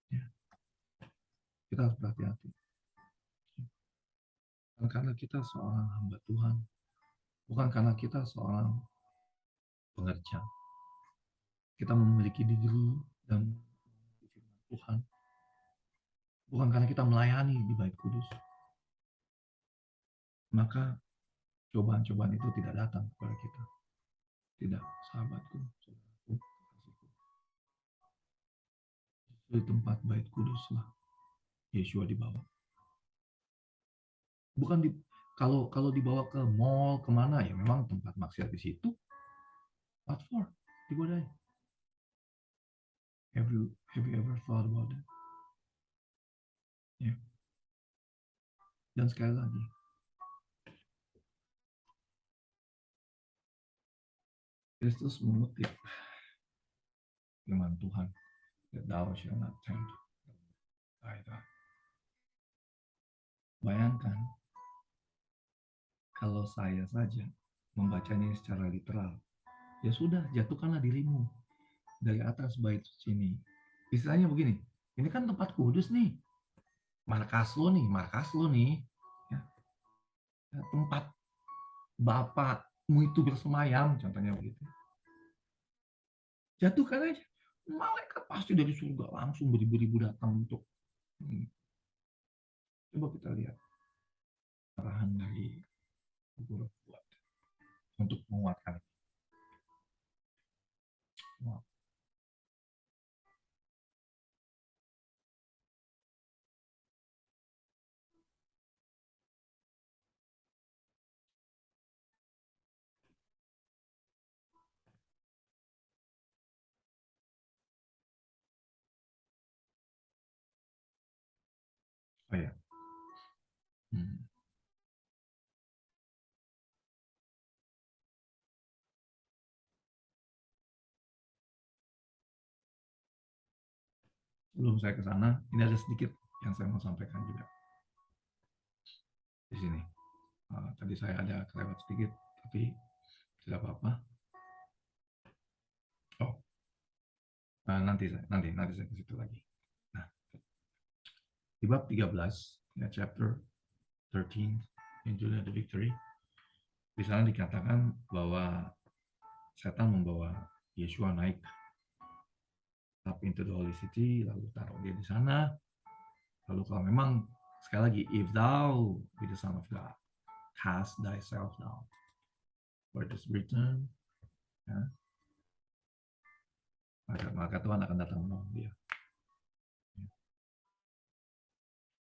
Ya. Kita harus berhati-hati. Bukan karena kita seorang hamba Tuhan, bukan karena kita seorang pengerja, kita memiliki diri dan Tuhan, bukan karena kita melayani di bait kudus, maka cobaan-cobaan itu tidak datang kepada kita. Tidak, sahabatku, saudaraku, kasihku. Di tempat bait kuduslah Yeshua dibawa. Bukan kalau dibawa ke mall kemana ya memang tempat maksiat di situ. What for? Digodain. Have you ever thought about that? Ya. Dan sekali lagi, Kristus mengutip firman Tuhan, that thou shalt not tempt thy God. Bayangkan kalau saya saja membacanya secara literal, ya sudah, jatuhkanlah dirimu dari atas bait suci ini. Istilahnya begini, ini kan tempat kudus nih, markas lo nih, ya. Tempat bapakmu itu bersemayam, contohnya begitu. Jatuhkan aja, malaikat pasti dari surga langsung beribu-ribu datang untuk coba kita lihat arahan dari buat untuk menguatkan. Wow. Oh ya. Hmm. Sebelum saya ke sana, ini ada sedikit yang saya mau sampaikan juga di sini. Tadi saya ada kelewat sedikit, tapi tidak apa-apa. Oh, nanti saya ke situ lagi. Nah, di bab 13, ya, chapter 13, Judah the Victory, di sana dikatakan bahwa setan membawa Yeshua naik up into the holy city, lalu taruh dia di sana. Lalu kalau memang, sekali lagi, if thou be the son of God, cast thyself down, for it is written, ya, maka Tuhan akan datang menolong dia.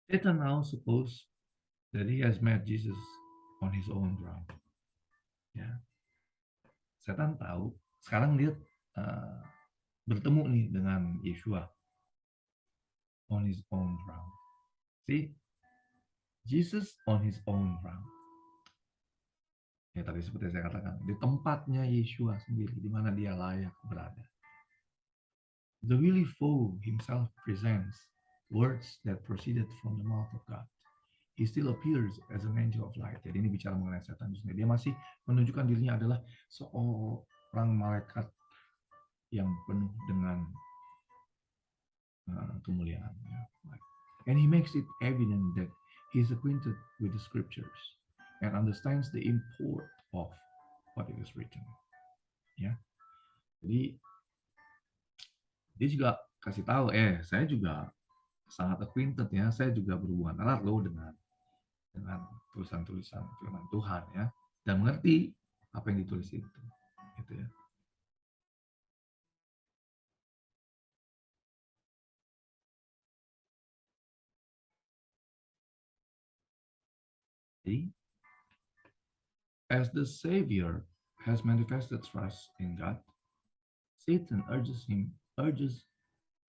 Satan now suppose that he has met Jesus on his own ground. Ya, setan tahu sekarang dia uh, bertemu nih dengan Yeshua on his own ground. See, Jesus on his own ground. Ya tadi seperti saya katakan, di tempatnya Yeshua sendiri, di mana dia layak berada. The really foe himself presents words that proceeded from the mouth of God. He still appears as an angel of light. Jadi ini bicara mengenai setan sendiri. Dia masih menunjukkan dirinya adalah seorang malaikat yang penuh dengan kemuliaan. And he makes it evident that he is acquainted with the scriptures and understands the import of what it is written. Ya, jadi dia juga kasih tahu, saya juga sangat acquainted ya, saya juga berhubungan erat loh dengan tulisan-tulisan firman Tuhan ya, dan mengerti apa yang ditulis itu, gitu ya. Jadi, as the Savior has manifested trust in God, Satan urges him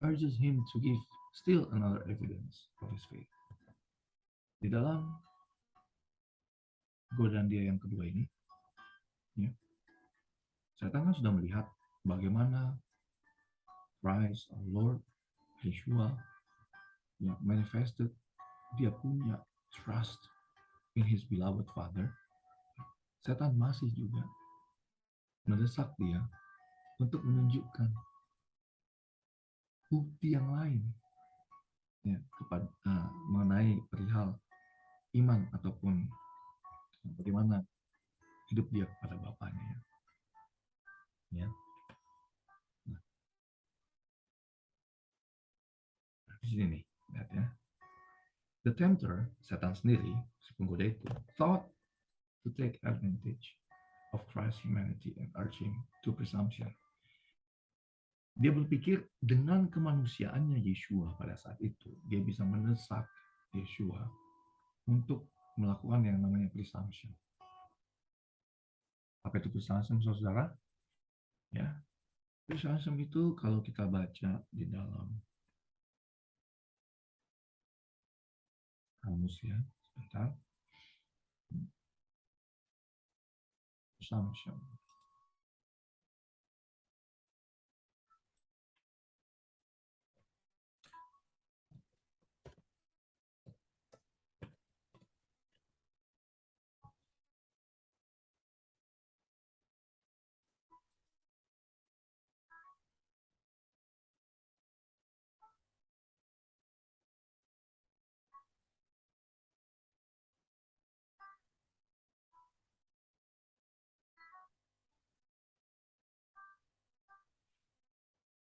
to give still another evidence of his faith. Di dalam godaan dia yang kedua ini, ya, Satan kan sudah melihat bagaimana Christ, our Lord, Yeshua, yang manifested, dia punya trust in his beloved Father. Setan masih juga mendesak dia untuk menunjukkan bukti yang lain, ya, mengenai perihal iman ataupun bagaimana hidup dia kepada Bapaknya. Ya. Nah, di sini nih, lihat ya. The tempter, setan sendiri, si penggoda itu, thought to take advantage of Christ's humanity and urge him to presumption. Dia berpikir dengan kemanusiaannya Yeshua pada saat itu, dia bisa mendesak Yeshua untuk melakukan yang namanya presumption. Apa itu presumption, saudara? Ya, presumption itu kalau kita baca di dalam kamus ya, sebentar. Presumption.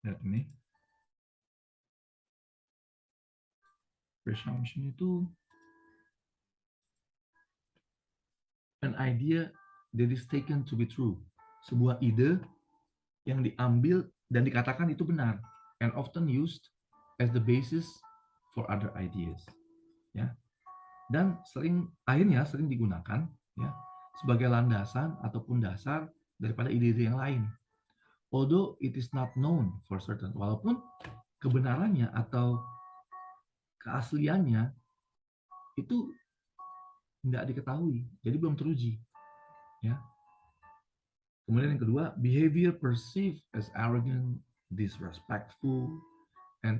Lihat ini. Presumption itu An idea that is taken to be true. Sebuah ide yang diambil dan dikatakan itu benar, and often used as the basis for other ideas. Ya. Dan akhirnya sering digunakan ya sebagai landasan ataupun dasar daripada ide-ide yang lain. Although it is not known for certain, walaupun kebenarannya atau keasliannya itu nggak diketahui, jadi belum teruji. Ya. Kemudian yang kedua, behavior perceived as arrogant, disrespectful, and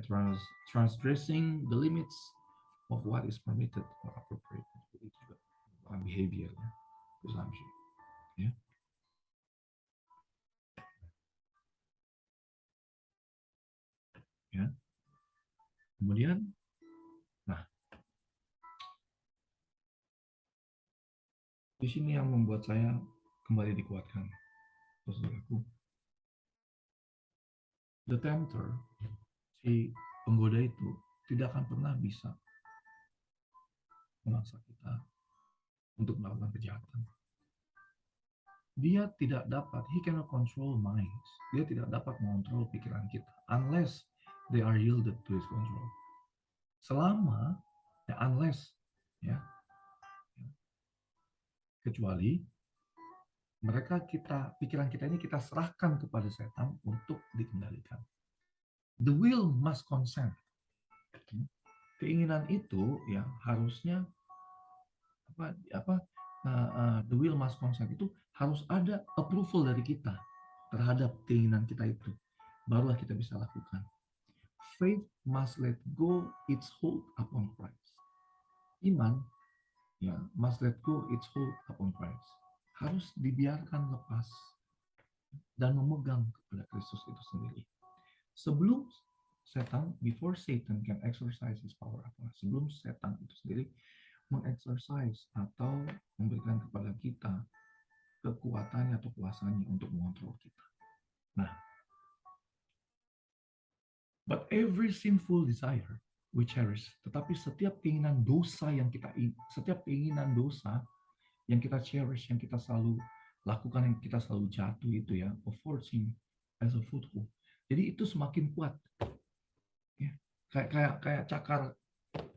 transgressing the limits of what is permitted or appropriate. Itu juga behavior, ya, presumption. Ya. Ya. Kemudian, nah, di sini yang membuat saya kembali dikuatkan, saudaraku. The tempter, si penggoda itu tidak akan pernah bisa memaksa kita untuk melakukan kejahatan. Dia tidak dapat, he cannot control minds. Dia tidak dapat mengontrol pikiran kita unless they are yielded to his control. Selama, ya unless, ya, kecuali pikiran kita ini kita serahkan kepada setan untuk dikendalikan. The will must consent. Keinginan itu ya harusnya the will must consent itu harus ada approval dari kita terhadap keinginan kita itu, barulah kita bisa lakukan. Faith must let go its hold upon Christ. Iman ya must let go its hold upon Christ. Harus dibiarkan lepas dan memegang kepada Kristus itu sendiri. Sebelum setan, before Satan can exercise his power, sebelum setan itu sendiri mengexercise atau memberikan kepada kita kekuatannya atau kuasanya untuk mengontrol kita. Nah, but every sinful desire we cherish, tetapi setiap keinginan dosa yang kita cherish, yang kita selalu lakukan, yang kita selalu jatuh itu ya, affords him as a foothold. Jadi itu semakin kuat. Ya, kayak cakar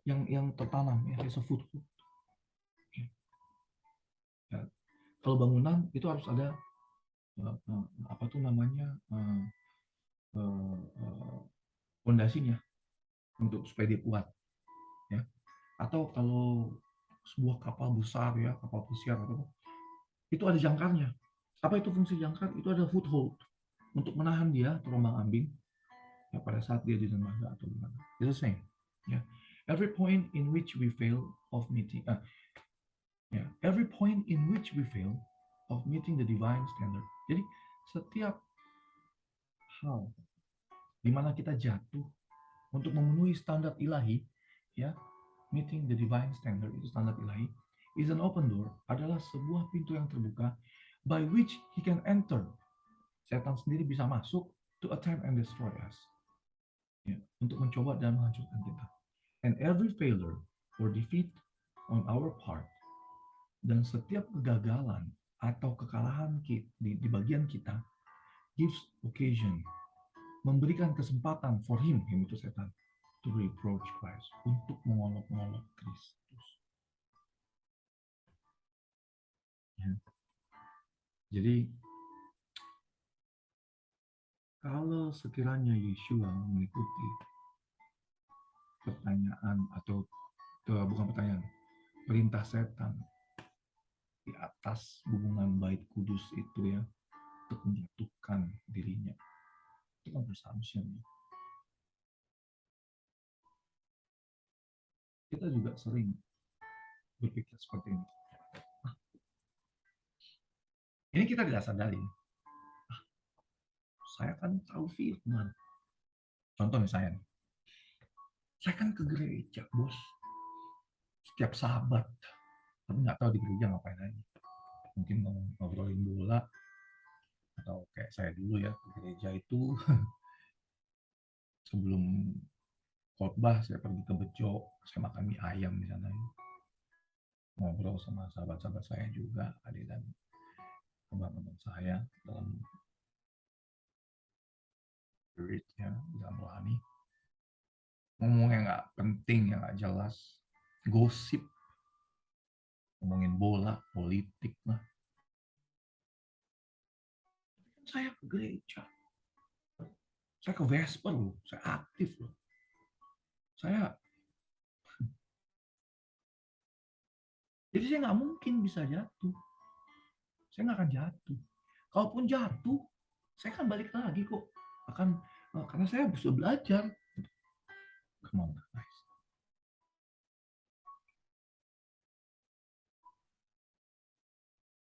yang tertanam ya, as a foothold. Ya. Kalau bangunan itu harus ada fondasinya untuk supaya dia kuat, ya. Atau kalau sebuah kapal besar ya, kapal pesiar itu ada jangkarnya. Apa itu fungsi jangkar? Itu ada foothold untuk menahan dia terombang-ambing ya pada saat dia di dermaga atau di mana. It's the same. Ya. Every point in which we fail of meeting the divine standard. Jadi setiap hal di mana kita jatuh untuk memenuhi standar ilahi, ya, meeting the divine standard, itu standar ilahi, is an open door, adalah sebuah pintu yang terbuka by which he can enter. Setan sendiri bisa masuk to attempt and destroy us, ya, untuk mencoba dan menghancurkan kita. And every failure or defeat on our part, dan setiap kegagalan atau kekalahan di bagian kita, gives occasion, memberikan kesempatan for him itu setan, to reproach Christ, untuk mengolok-olok Kristus. Ya. Jadi kalau sekiranya Yeshua mengikuti pertanyaan atau bukan pertanyaan, perintah setan di atas hubungan bait kudus itu ya, untuk menjatuhkan dirinya, itu kan presumption. Kita juga sering berpikir seperti ini. Ini kita tidak sadari. Saya kan tahu firman. Contoh misalnya, saya kan ke gereja, bos. Setiap Sabat. Tapi nggak tahu di gereja ngapain aja. Mungkin mau ngobrolin bola. Atau kayak saya dulu ya, ke gereja itu sebelum khotbah saya pergi ke Bejo, saya makan mie ayam di sana. ngobrol sama sahabat-sahabat saya juga, adik dan teman-teman saya dalam spirit ya, dalam rohani. Ngomong yang nggak penting, yang nggak jelas, gosip, ngomongin bola, politik lah. Saya ke gereja, saya ke Vesper loh, saya aktif loh. Saya Jadi saya nggak mungkin bisa jatuh. Saya nggak akan jatuh. Kalaupun jatuh, saya akan balik lagi kok. Karena saya bisa belajar. Come on, guys.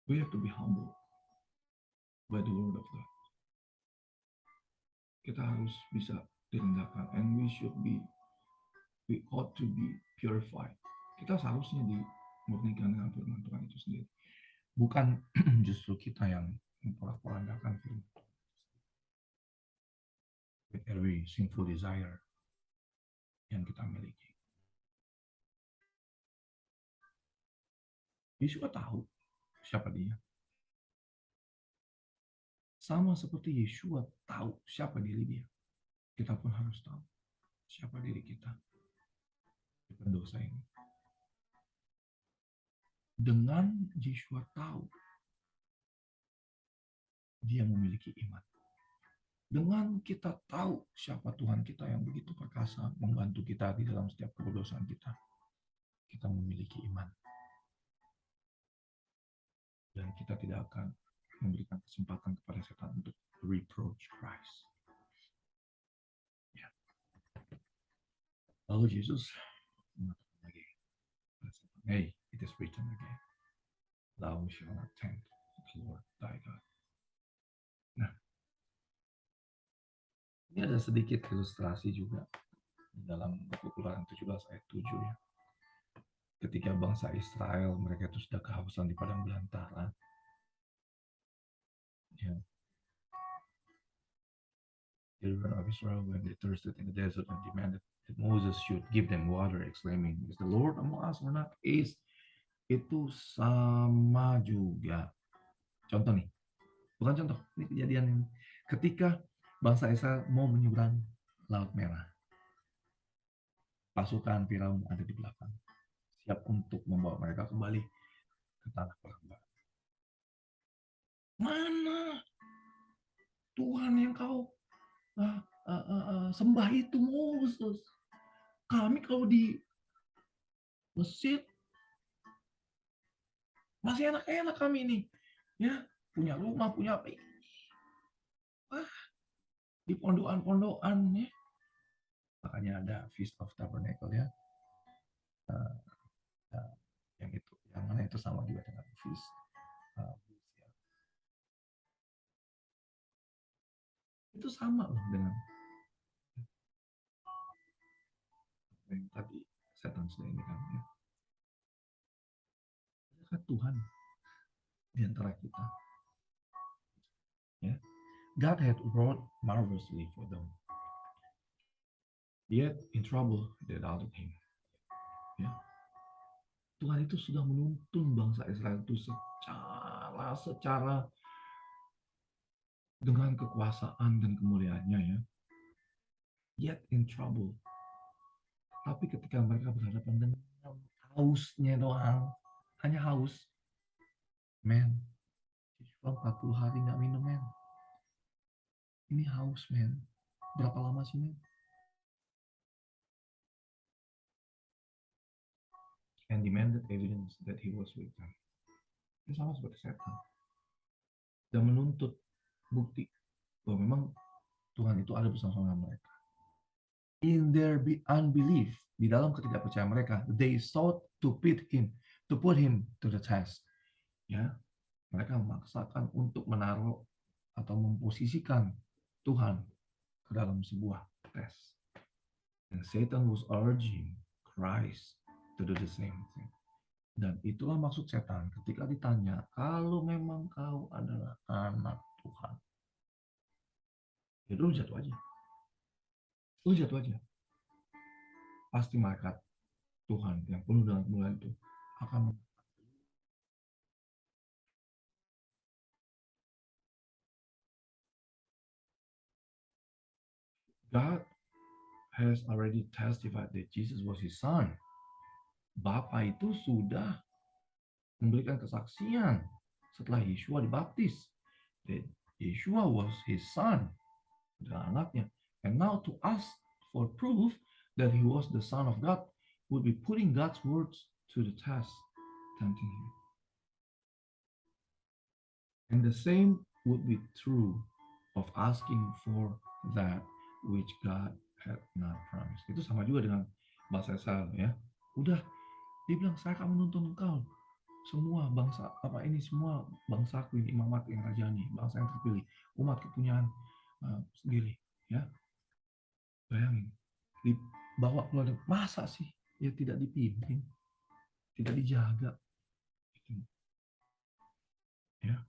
We have to be humble by the word of God. Kita harus bisa direndahkan, and we ought to be purified. Kita seharusnya dimurnikan dengan firman Tuhan itu sendiri. Bukan justru kita yang memporak-porandakan firman with every sinful desire yang kita miliki. Yesus tahu siapa dia. Sama seperti Yeshua tahu siapa diri dia. Kita pun harus tahu siapa diri kita di pendosa ini. Dengan Yeshua tahu, dia memiliki iman. Dengan kita tahu siapa Tuhan kita yang begitu perkasa membantu kita di dalam setiap keberdosaan kita, kita memiliki iman. Dan kita tidak akan memberikan kesempatan kepada setan untuk reproach Christ. Ya. Lalu Yesus mengatakan lagi, hey, it is written again, thou shalt not tempt the Lord thy God. Nah, ini ada sedikit ilustrasi juga dalam buku Keluaran 17 ayat 7 ya. Ketika bangsa Israel, mereka itu sudah kehausan di padang belantara. Ya. Children of Israel, when they thirsted in the desert and demanded that Moses should give them water, exclaiming, is the Lord among us or not? Itu sama juga. Contoh nih, bukan contoh, ini kejadian ini. Ketika bangsa Israel mau menyeberang Laut Merah, pasukan Firaun ada di belakang, siap untuk membawa mereka kembali ke tanah perambah. Mana Tuhan yang kau sembah itu, Moses? Kami kalau di Mesir masih enak-enak kami ini, ya, punya rumah, punya apa? Di pondokan-pondokan ya. Makanya ada Feast of Tabernacle ya. Yang itu, yang mana itu sama juga dengan Feast. Itu sama loh dengan yang tadi setan sudah ini kan ya. Adakah Tuhan di antara kita? Ya. God had wrought marvelously for them. Yet in trouble they doubted him. Ya. Tuhan itu sudah menuntun bangsa Israel itu secara dengan kekuasaan dan kemuliaannya ya. Yet in trouble. Tapi ketika mereka berhadapan dengan hausnya doang, hanya haus. Men, 40 hari nggak minum, men. Ini haus, men. Berapa lama sih, men? And demanded evidence that he was with them. Ini sama seperti setan. Dan menuntut bukti bahwa memang Tuhan itu ada bersama-sama mereka. In their unbelief, di dalam ketidakpercayaan mereka, they sought to put him to the test. Ya, mereka memaksakan untuk menaruh atau memposisikan Tuhan ke dalam sebuah tes. And Satan was urging Christ to do the same thing. Dan itulah maksud setan ketika ditanya, kalau memang kau adalah anak Tuhan, ya lu jatuh aja. Lu jatuh aja. Pasti malaikat Tuhan yang penuh dengan kemuliaan itu akan God has already testified that Jesus was his son. Bapa itu sudah memberikan kesaksian setelah Yeshua dibaptis that Yeshua was his son, adalah anaknya. And now to ask for proof that he was the son of God would be putting God's words to the test, tempting him. And the same would be true of asking for that which God had not promised. Itu sama juga dengan bahasa Israel ya. Udah, dia bilang saya akan menuntun engkau semua bangsa apa ini semua bangsaku ini imamat yang rajani, bangsa yang terpilih, umat kepunyaan sendiri ya. Bayangin, dibawa keluar, masa sih ya tidak dipimpin, tidak dijaga gitu. Ya.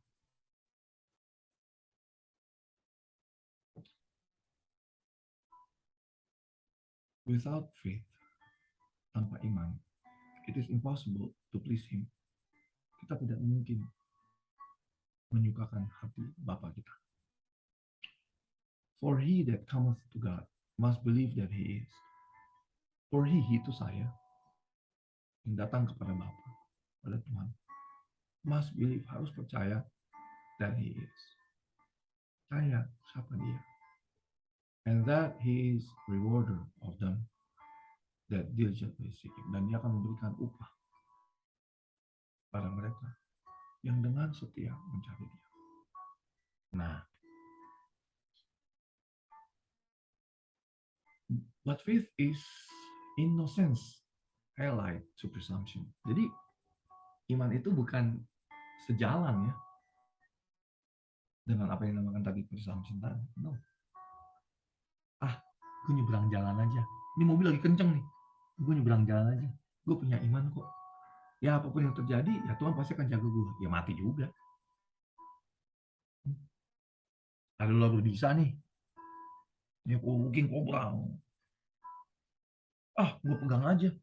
Without faith, tanpa iman, it is impossible to please him. Kita tidak mungkin menyukakan hati Bapa kita. For he that cometh to God must believe that he is. For he itu saya yang datang kepada Bapa, pada Tuhan, must believe, harus percaya that he is. Saya, siapa dia? And that he is rewarder of them that diligently seek him. Dan dia akan memberikan upah pada mereka yang dengan setia mencari dia. Nah, but faith is in no sense allied to presumption. Jadi iman itu bukan sejalan ya dengan apa yang dinamakan tadi presumption tadi. No. Gue nyebrang jalan aja. Ini mobil lagi kenceng nih. Gue nyebrang jalan aja. Gue punya iman kok. Ya apapun yang terjadi, ya Tuhan pasti akan jaga gue. Ya mati juga. Ada ular berbisa nih. Ya mungkin kobra. Gue pegang aja.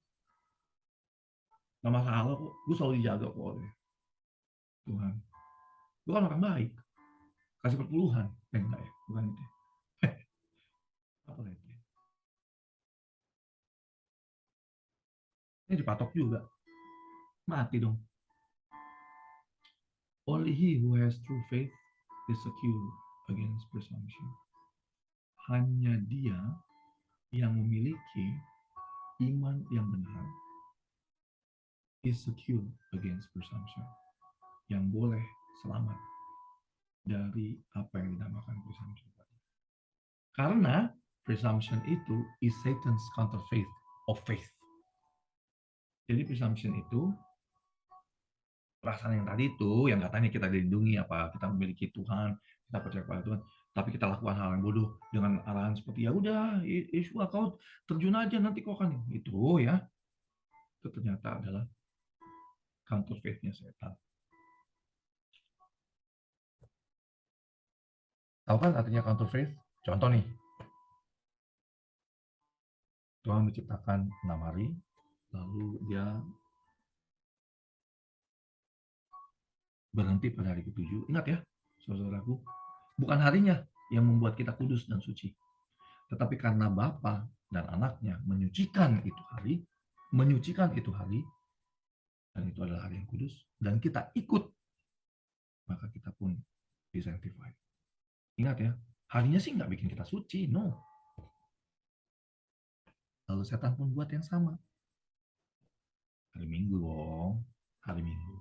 Gak masalah kok. Gue selalu dijaga kok oleh Tuhan. Gue kan orang baik. Kasih perpuluhan. Enggak ya. Bukan itu. Apa lagi? Ini dipatok juga. Mati dong. Only he who has true faith is secure against presumption. Hanya dia yang memiliki iman yang benar is secure against presumption. Yang boleh selamat dari apa yang dinamakan presumption tadi. Karena presumption itu is Satan's counterfeit of faith. Jadi presumption itu perasaan yang tadi itu, yang katanya kita dilindungi, apa kita memiliki Tuhan, kita percaya pada Tuhan, tapi kita lakukan hal yang bodoh dengan arahan seperti ya udah, Yesus kau terjun aja nanti kau akan itu ya. Itu ternyata adalah counterfeitnya setan. Tahu kan artinya counterfeit? Contoh nih, Tuhan menciptakan 6 hari, lalu dia berhenti pada hari ke-7. Ingat ya, saudaraku, bukan harinya yang membuat kita kudus dan suci. Tetapi karena Bapa dan anaknya menyucikan itu hari, dan itu adalah hari yang kudus, dan kita ikut, maka kita pun disanctified. Ingat ya, harinya sih nggak bikin kita suci, no. Lalu setan pun buat yang sama. Hari Minggu dong, hari Minggu.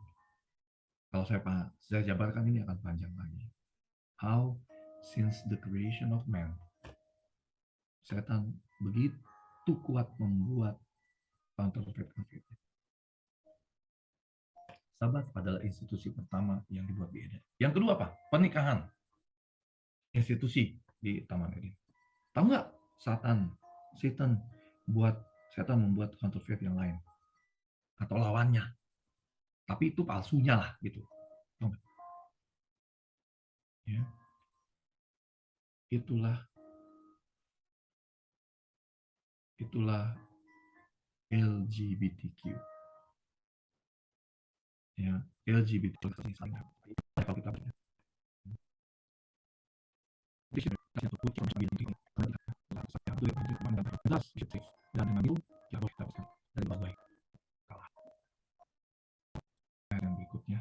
Kalau saya jabarkan ini akan panjang lagi. How since the creation of man, setan begitu kuat membuat counterfeit. Sabat adalah institusi pertama yang dibuat di Eden. Yang kedua apa? Pernikahan. Institusi di Taman Eden. Tahu nggak? Satan membuat counterfeit yang lain atau lawannya. Tapi itu palsunya lah gitu. Ya. Itulah LGBTQ. Ya, LGBTQ kalau kita baca. dan dengan itu kita dapatkan dari berbagai kalah. Ayat yang berikutnya.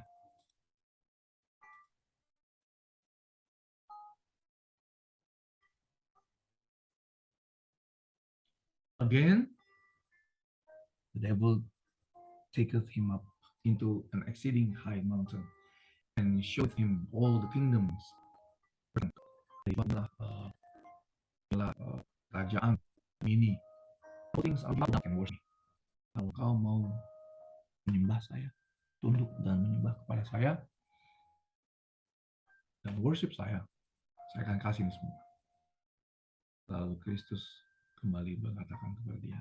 Again, the devil taketh him up into an exceeding high mountain and showed him all the kingdoms. Inilah kerajaan ini. All things are dark and worship. Kalau kau mau menyembah saya, tunduk dan menyembah kepada saya, dan worship saya akan kasih ini semua. Lalu Kristus kembali mengatakan kepada dia,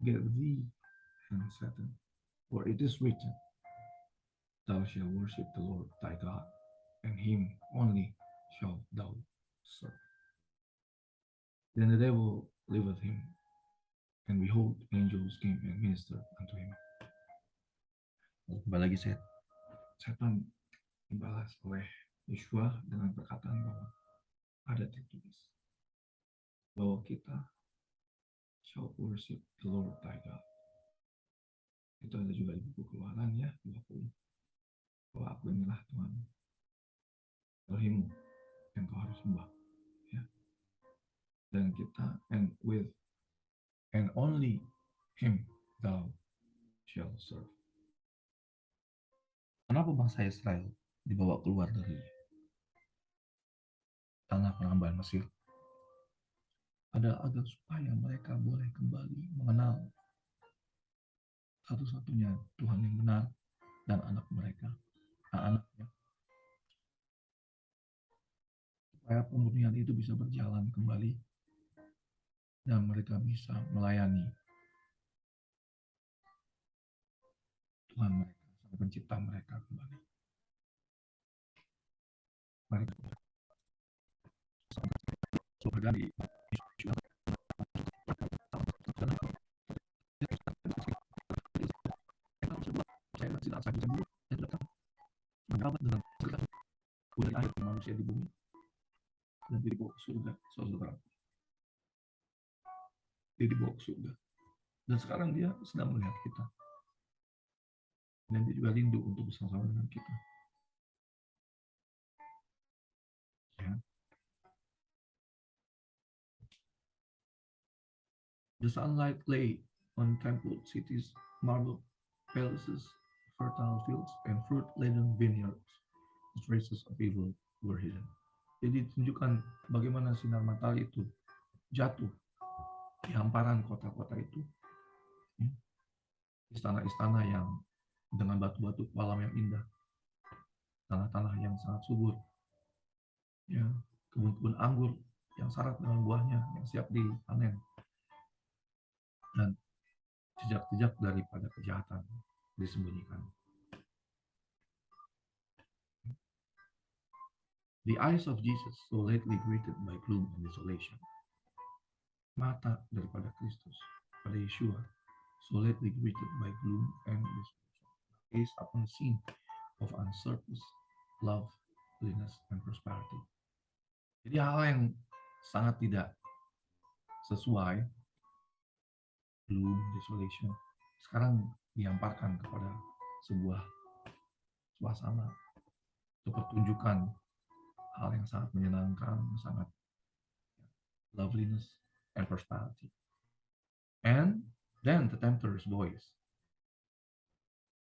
Get thee and Satan, for it is written, Thou shalt worship the Lord thy God, and him only shalt thou serve. Then the devil left him, and behold, angels came and ministered unto him. Kembali lagi setan dibalas oleh Yeshua dengan perkataan bahwa ada tertulis bahwa kita shall worship the Lord thy God. Itu ada juga di buku Keluaran ya 20. Bahwa aku inilah Tuhan Elohimmu yang kau harus sembah. Ya. Dan kita and only him thou shall serve. Kenapa bangsa Israel dibawa keluar dari tanah penambahan Mesir? Ada agar supaya mereka boleh kembali mengenal satu-satunya Tuhan yang benar dan anaknya, supaya pemurnian itu bisa berjalan kembali dan mereka bisa melayani Tuhan mereka, Sang Pencipta mereka kembali. Mereka surga di saya tidak sakit dulu, saya datang mendapat dengan segala udah akhir manusia di bumi dan dia dibawa ke surga, saudara. Dia dibawa ke surga dan sekarang dia sedang melihat kita dan dia juga rindu untuk bersama-sama dengan kita. Ya. The sunlight lay on temple cities, marble palaces, fertile fields, and fruit-laden vineyards. The traces of evil were hidden. Jadi tunjukkan bagaimana sinar matahari itu jatuh di hamparan kota-kota itu. Istana-istana yang dengan batu-batu kolam yang indah, tanah-tanah yang sangat subur, ya, kebun-kebun anggur yang syarat dengan buahnya yang siap dipanen, dan jejak-jejak daripada kejahatan disembunyikan. The eyes of Jesus so lately greeted by gloom and desolation. Mata daripada Kristus pada Yeshua so lately greeted by gloom and desolation. Gaze upon the scene of unsurpassed love, holiness, and prosperity. Jadi hal yang sangat tidak sesuai, gloom, desolation, sekarang dihamparkan kepada sebuah suasana atau pertunjukan hal yang sangat menyenangkan, sangat loveliness and prosperity. And then the tempter's voice,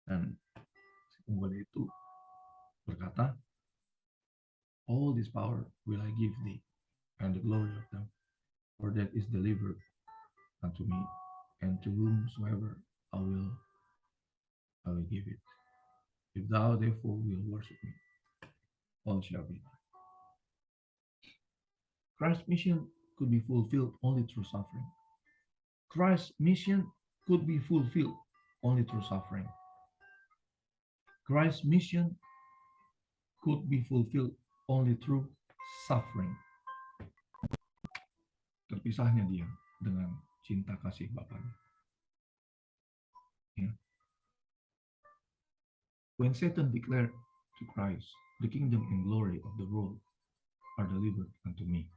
dan si pengguna itu berkata, all this power will I give thee, and the glory of them, for that is delivered unto me, and to whomsoever I will give it. If thou therefore will worship me, all shall be thine. Christ's mission could be fulfilled only through suffering. Christ's mission could be fulfilled only through suffering. Christ's mission could be fulfilled only through suffering. Terpisahnya dia dengan cinta kasih Bapaknya. Ya. When Satan declared to Christ, the kingdom and glory of the world are delivered unto me.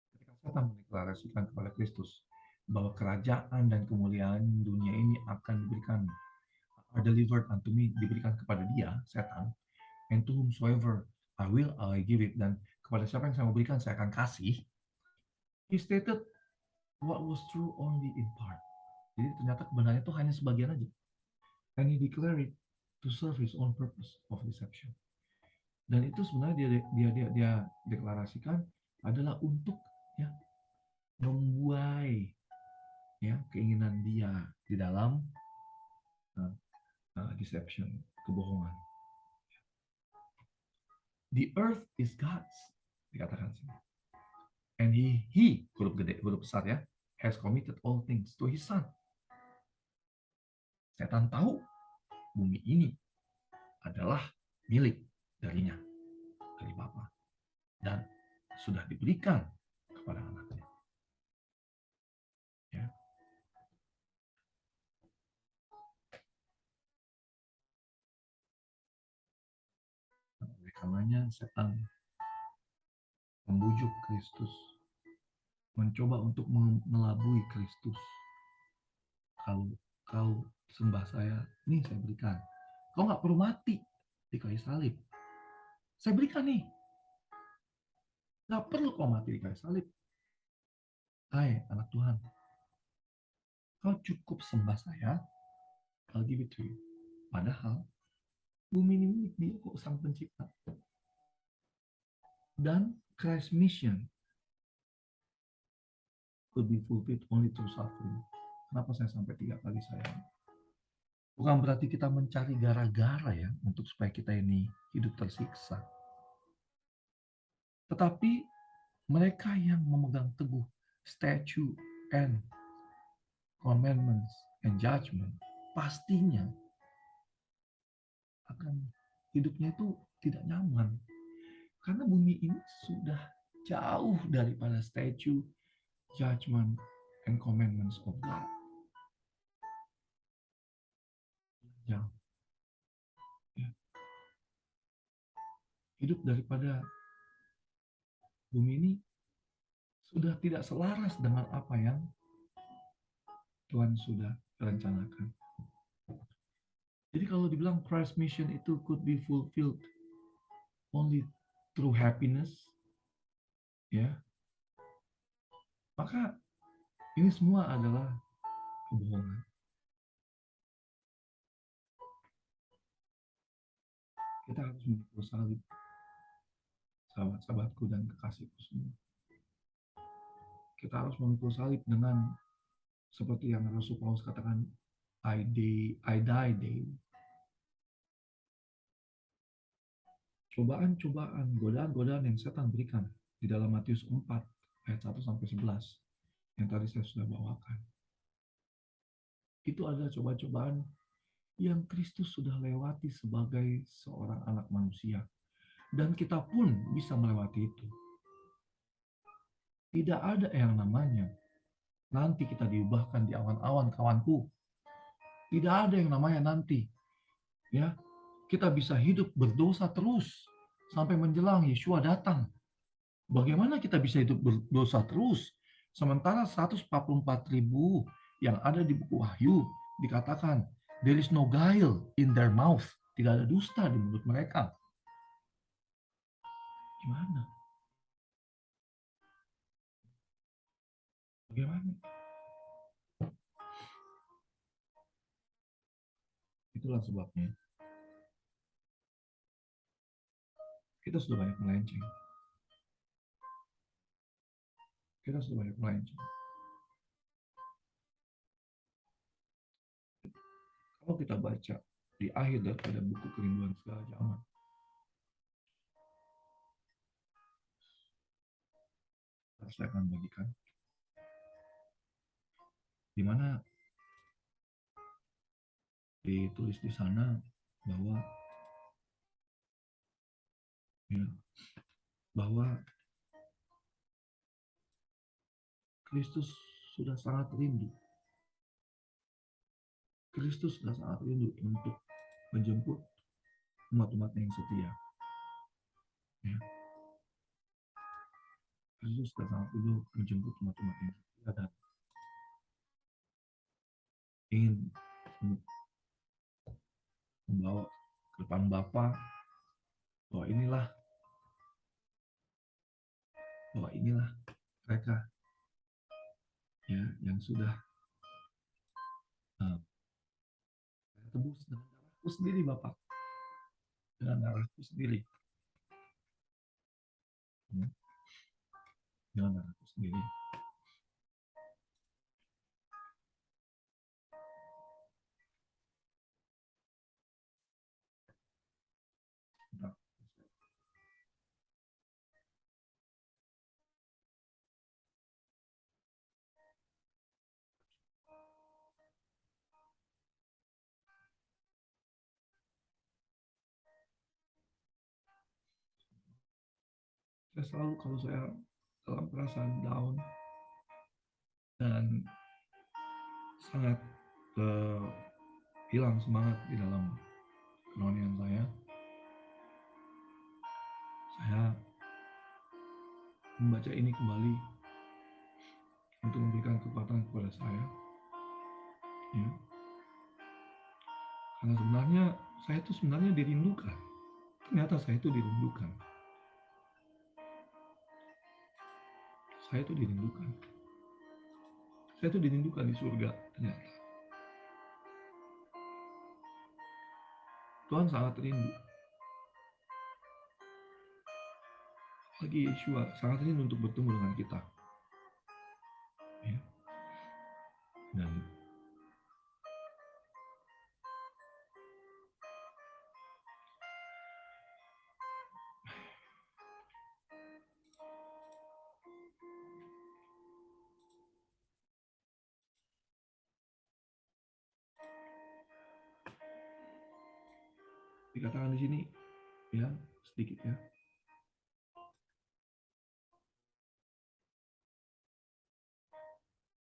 Ketika Setan mendeklarasikan kepada Kristus bahwa kerajaan dan kemuliaan dunia ini akan diberikan, are delivered unto me, diberikan kepada dia, setan, and to whomsoever I give it, dan kepada siapa yang saya mau berikan saya akan kasih. He stated what was true only in part. Jadi ternyata kebenarannya itu hanya sebagian aja. And he declared it to serve his own purpose of deception. Dan itu sebenarnya dia deklarasikan adalah untuk ya membuai ya keinginan dia di dalam deception, kebohongan. The earth is God's, dikatakan sini. And he huruf gede, huruf besar ya, has committed all things to his son. Setan tahu bumi ini adalah milik darinya, dari Bapa, dan sudah diberikan kepada anaknya. Ya. Oleh karenanya setan membujuk Kristus, mencoba untuk mengelabui Kristus. Kalau kau sembah saya, nih saya berikan. Kau nggak perlu mati di kayu salib. Saya berikan nih. Nggak perlu kau mati di kayu salib. Hai anak Tuhan, kau cukup sembah saya, I'll give it to you. Padahal bumi ini milik dia kok, sang pencipta. Dan Christ's mission could be fulfilled only through suffering. Kenapa saya sampai 3 kali sayang? Bukan berarti kita mencari gara-gara ya untuk supaya kita ini hidup tersiksa. Tetapi mereka yang memegang teguh statute and commandments and judgment pastinya akan hidupnya itu tidak nyaman. Karena bumi ini sudah jauh daripada statute, judgment, and commandments of God. Jauh. Ya. Hidup daripada bumi ini sudah tidak selaras dengan apa yang Tuhan sudah rencanakan. Jadi kalau dibilang Christ mission itu could be fulfilled only through happiness, ya, maka ini semua adalah kebohongan. Kita harus memikul salib, sahabat-sahabatku dan kekasihku semua. Kita harus memikul salib dengan seperti yang Rasul Paulus katakan, I die daily. Cobaan-cobaan, godaan-godaan yang setan berikan di dalam Matius 4 ayat 1 sampai 11 yang tadi saya sudah bawakan. Itu adalah cobaan-cobaan yang Kristus sudah lewati sebagai seorang anak manusia. Dan kita pun bisa melewati itu. Tidak ada yang namanya nanti kita diubahkan di awan-awan, kawanku. Tidak ada yang namanya nanti. Ya, kita bisa hidup berdosa terus sampai menjelang Yeshua datang. Bagaimana kita bisa hidup berdosa terus? Sementara 144.000 yang ada di buku Wahyu dikatakan, there is no guile in their mouth. Tidak ada dusta di mulut mereka. Gimana? Bagaimana? Itulah sebabnya kita sudah banyak melenceng. Kita sudah banyak melenceng. Kalau kita baca di akhir daripada buku Kerinduan Segala Zaman, saya akan bagikan di mana ditulis di sana bahwa Kristus sudah sangat rindu. Kristus sudah sangat rindu untuk menjemput umat-umatnya yang setia. Ya. Yesus datang dulu menjemput umat-umat yang setia dan ingin membawa ke depan Bapa bahwa inilah mereka ya yang sudah uh, tebus dengan darahku sendiri, Bapak, dengan darahku sendiri. Hmm, dengan darahku sendiri. Saya selalu kalau saya dalam perasaan down dan sangat hilang semangat di dalam kerohanian saya membaca ini kembali untuk memberikan kekuatan kepada saya. Ya. Karena sebenarnya saya itu sebenarnya dirindukan. Ternyata saya itu dirindukan. Saya itu dirindukan. Saya itu dirindukan di surga ternyata. Tuhan sangat rindu. Lagi Yeshua sangat rindu untuk bertemu dengan kita. Ya. Dan dikatakan di sini ya sedikit ya.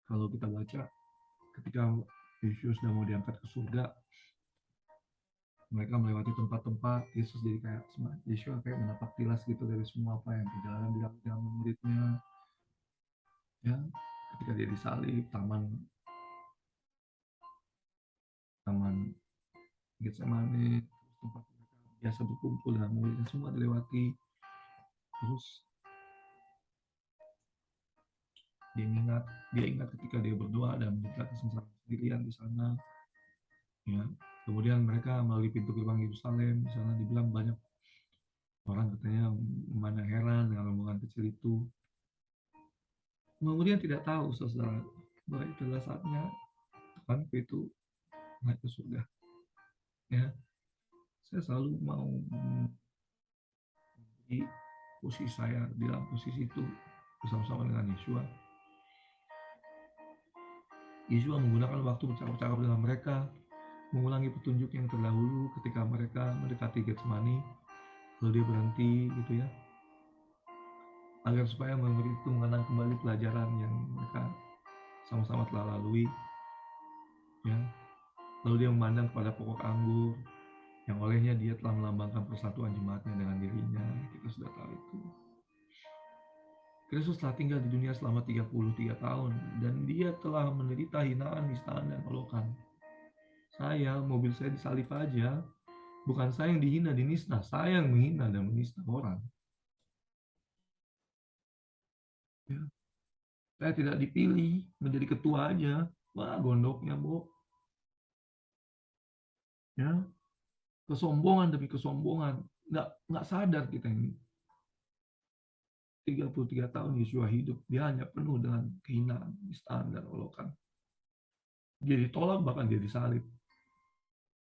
Kalau kita baca ketika Yesus sudah mau diangkat ke surga, mereka melewati tempat-tempat, Yesus jadi kayak Yesus kayak menapak tilas gitu dari semua apa yang perjalanan di dalam muridnya. Ya, ketika dia disalib, taman Getsemani, tempat mereka biasa berkumpul dengan muridnya semua dilewati. Terus dia ingat ketika dia berdoa dan menyekat kesengsaraan sendirian di sana. Ya, kemudian mereka melalui pintu gerbang Yerusalem, di sana dibilang banyak orang katanya memandang heran dengan rombongan kecil itu. Kemudian tidak tahu saudara bahwa itu adalah saatnya Tuhan itu naik ke surga. Ya, saya selalu mau di posisi saya di dalam posisi itu bersama-sama dengan Yeshua. Yeshua menggunakan waktu bercakap-cakap dengan mereka, mengulangi petunjuk yang terdahulu ketika mereka mendekati Getsemani, lalu dia berhenti gitu ya, agar supaya murid itu mengenang kembali pelajaran yang mereka sama-sama telah lalui. Ya, lalu dia memandang kepada pokok anggur yang olehnya dia telah melambangkan persatuan jemaatnya dengan dirinya. Kita sudah tahu itu. Kristus telah tinggal di dunia selama 33 tahun dan dia telah menderita hinaan, nistaan, dan olokan. Mobil saya disalib aja, bukan saya yang dihina, dinisna, saya yang menghina dan menista orang. Ya. Saya tidak dipilih menjadi ketua aja, wah gondoknya bu. Ya, kesombongan demi kesombongan, nggak sadar kita ini. 33 tahun Yeshua hidup, dia hanya penuh dengan kehinaan, nistaan, dan olokan. Dia ditolak, bahkan dia disalib.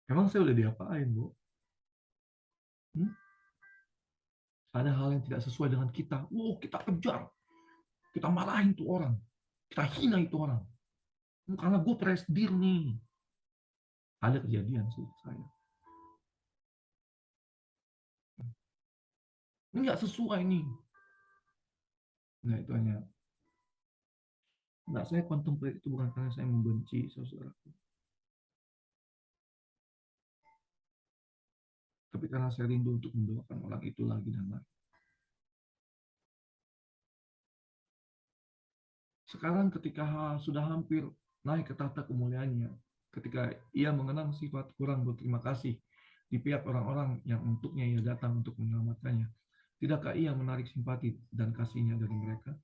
Emang saya udah diapain, Bu? Ada hal yang tidak sesuai dengan kita. Kita kejar. Kita marahin tuh orang. Kita hina itu orang. Karena gue presdir nih. Ada kejadian sih saya. Ini nggak sesuai nih. Nah, itu hanya. Nggak, saya contemplate itu bukan karena saya membenci saudaraku. Tapi karena saya rindu untuk mendoakan orang itu lagi dan lagi. Sekarang ketika sudah hampir naik ke tahta kemuliaannya, ketika ia mengenang sifat kurang berterima kasih di pihak orang-orang yang untuknya ia datang untuk menyelamatkannya, tidakkah ia menarik simpati dan kasihnya dari mereka?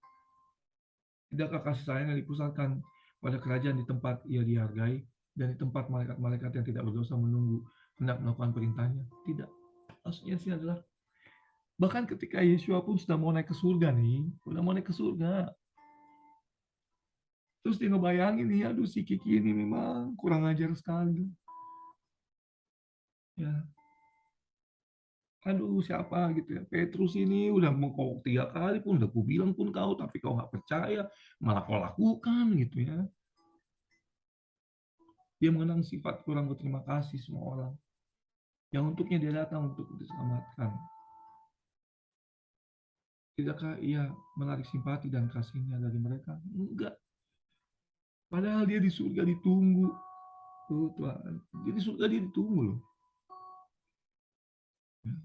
Tidakkah kasih sayangnya dipusatkan pada kerajaan di tempat ia dihargai dan di tempat malaikat-malaikat yang tidak berdosa menunggu hendak melakukan perintahnya? Tidak. Maksudnya sih adalah bahkan ketika Yesua pun sudah mau naik ke surga nih, sudah mau naik ke surga, terus dia ngebayangin nih, aduh si Kiki ini memang kurang ajar sekali. Ya, aduh siapa gitu ya. Petrus ini udah mengkok 3 kali pun, udah ku bilang pun kau, tapi kau nggak percaya, malah kau lakukan gitu ya. Dia mengenang sifat kurang berterima kasih semua orang. Yang untuknya dia datang untuk diselamatkan. Tidakkah ia menarik simpati dan kasihnya dari mereka? Enggak. Padahal dia di surga ditunggu. Tuh, Tuhan. Dia di surga dia ditunggu loh. Ya.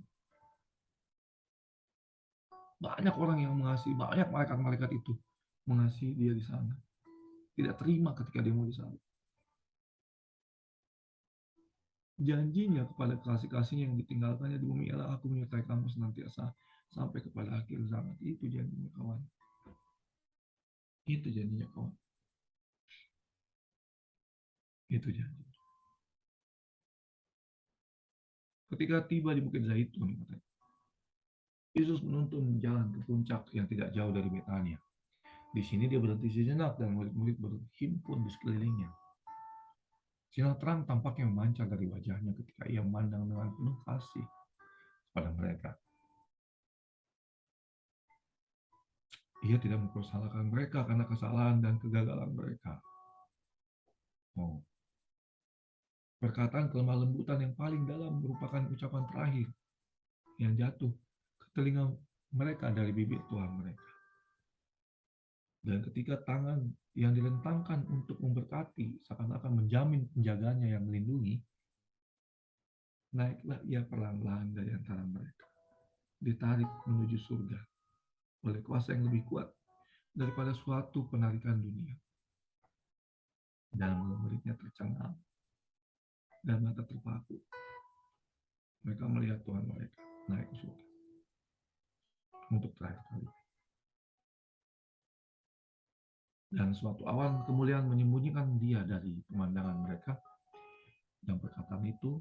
Banyak orang yang mengasihi, banyak malaikat-malaikat itu mengasihi dia di sana. Tidak terima ketika dia mau disalib. Janjinya kepada kasih-kasihnya yang ditinggalkannya di bumi ialah aku menyertai kamu senantiasa sampai kepada akhir zaman. Itu janjinya kawan. Itu janjinya kawan. Itu janji. Ketika tiba di Bukit Zaitun, Yesus menuntun jalan ke puncak yang tidak jauh dari Betania. Di sini dia berhenti sejenak dan murid-murid berhimpun di sekelilingnya. Sinar terang tampaknya memancar dari wajahnya ketika ia memandang dengan penuh kasih pada mereka. Ia tidak mempersalahkan mereka karena kesalahan dan kegagalan mereka. Oh, perkataan kelemah lembutan yang paling dalam merupakan ucapan terakhir yang jatuh ke telinga mereka dari bibir Tuhan mereka. Dan ketika tangan yang dilentangkan untuk memberkati seakan-akan menjamin penjaganya yang melindungi, naiklah ia perlahan-lahan dari antara mereka, ditarik menuju surga oleh kuasa yang lebih kuat daripada suatu penarikan dunia. Dan murid-muridnya tercengang dan mata terpaku. Mereka melihat Tuhan mereka naik ke surga untuk terakhir kali. Dan suatu awan kemuliaan menyembunyikan dia dari pemandangan mereka. Dan perkataan itu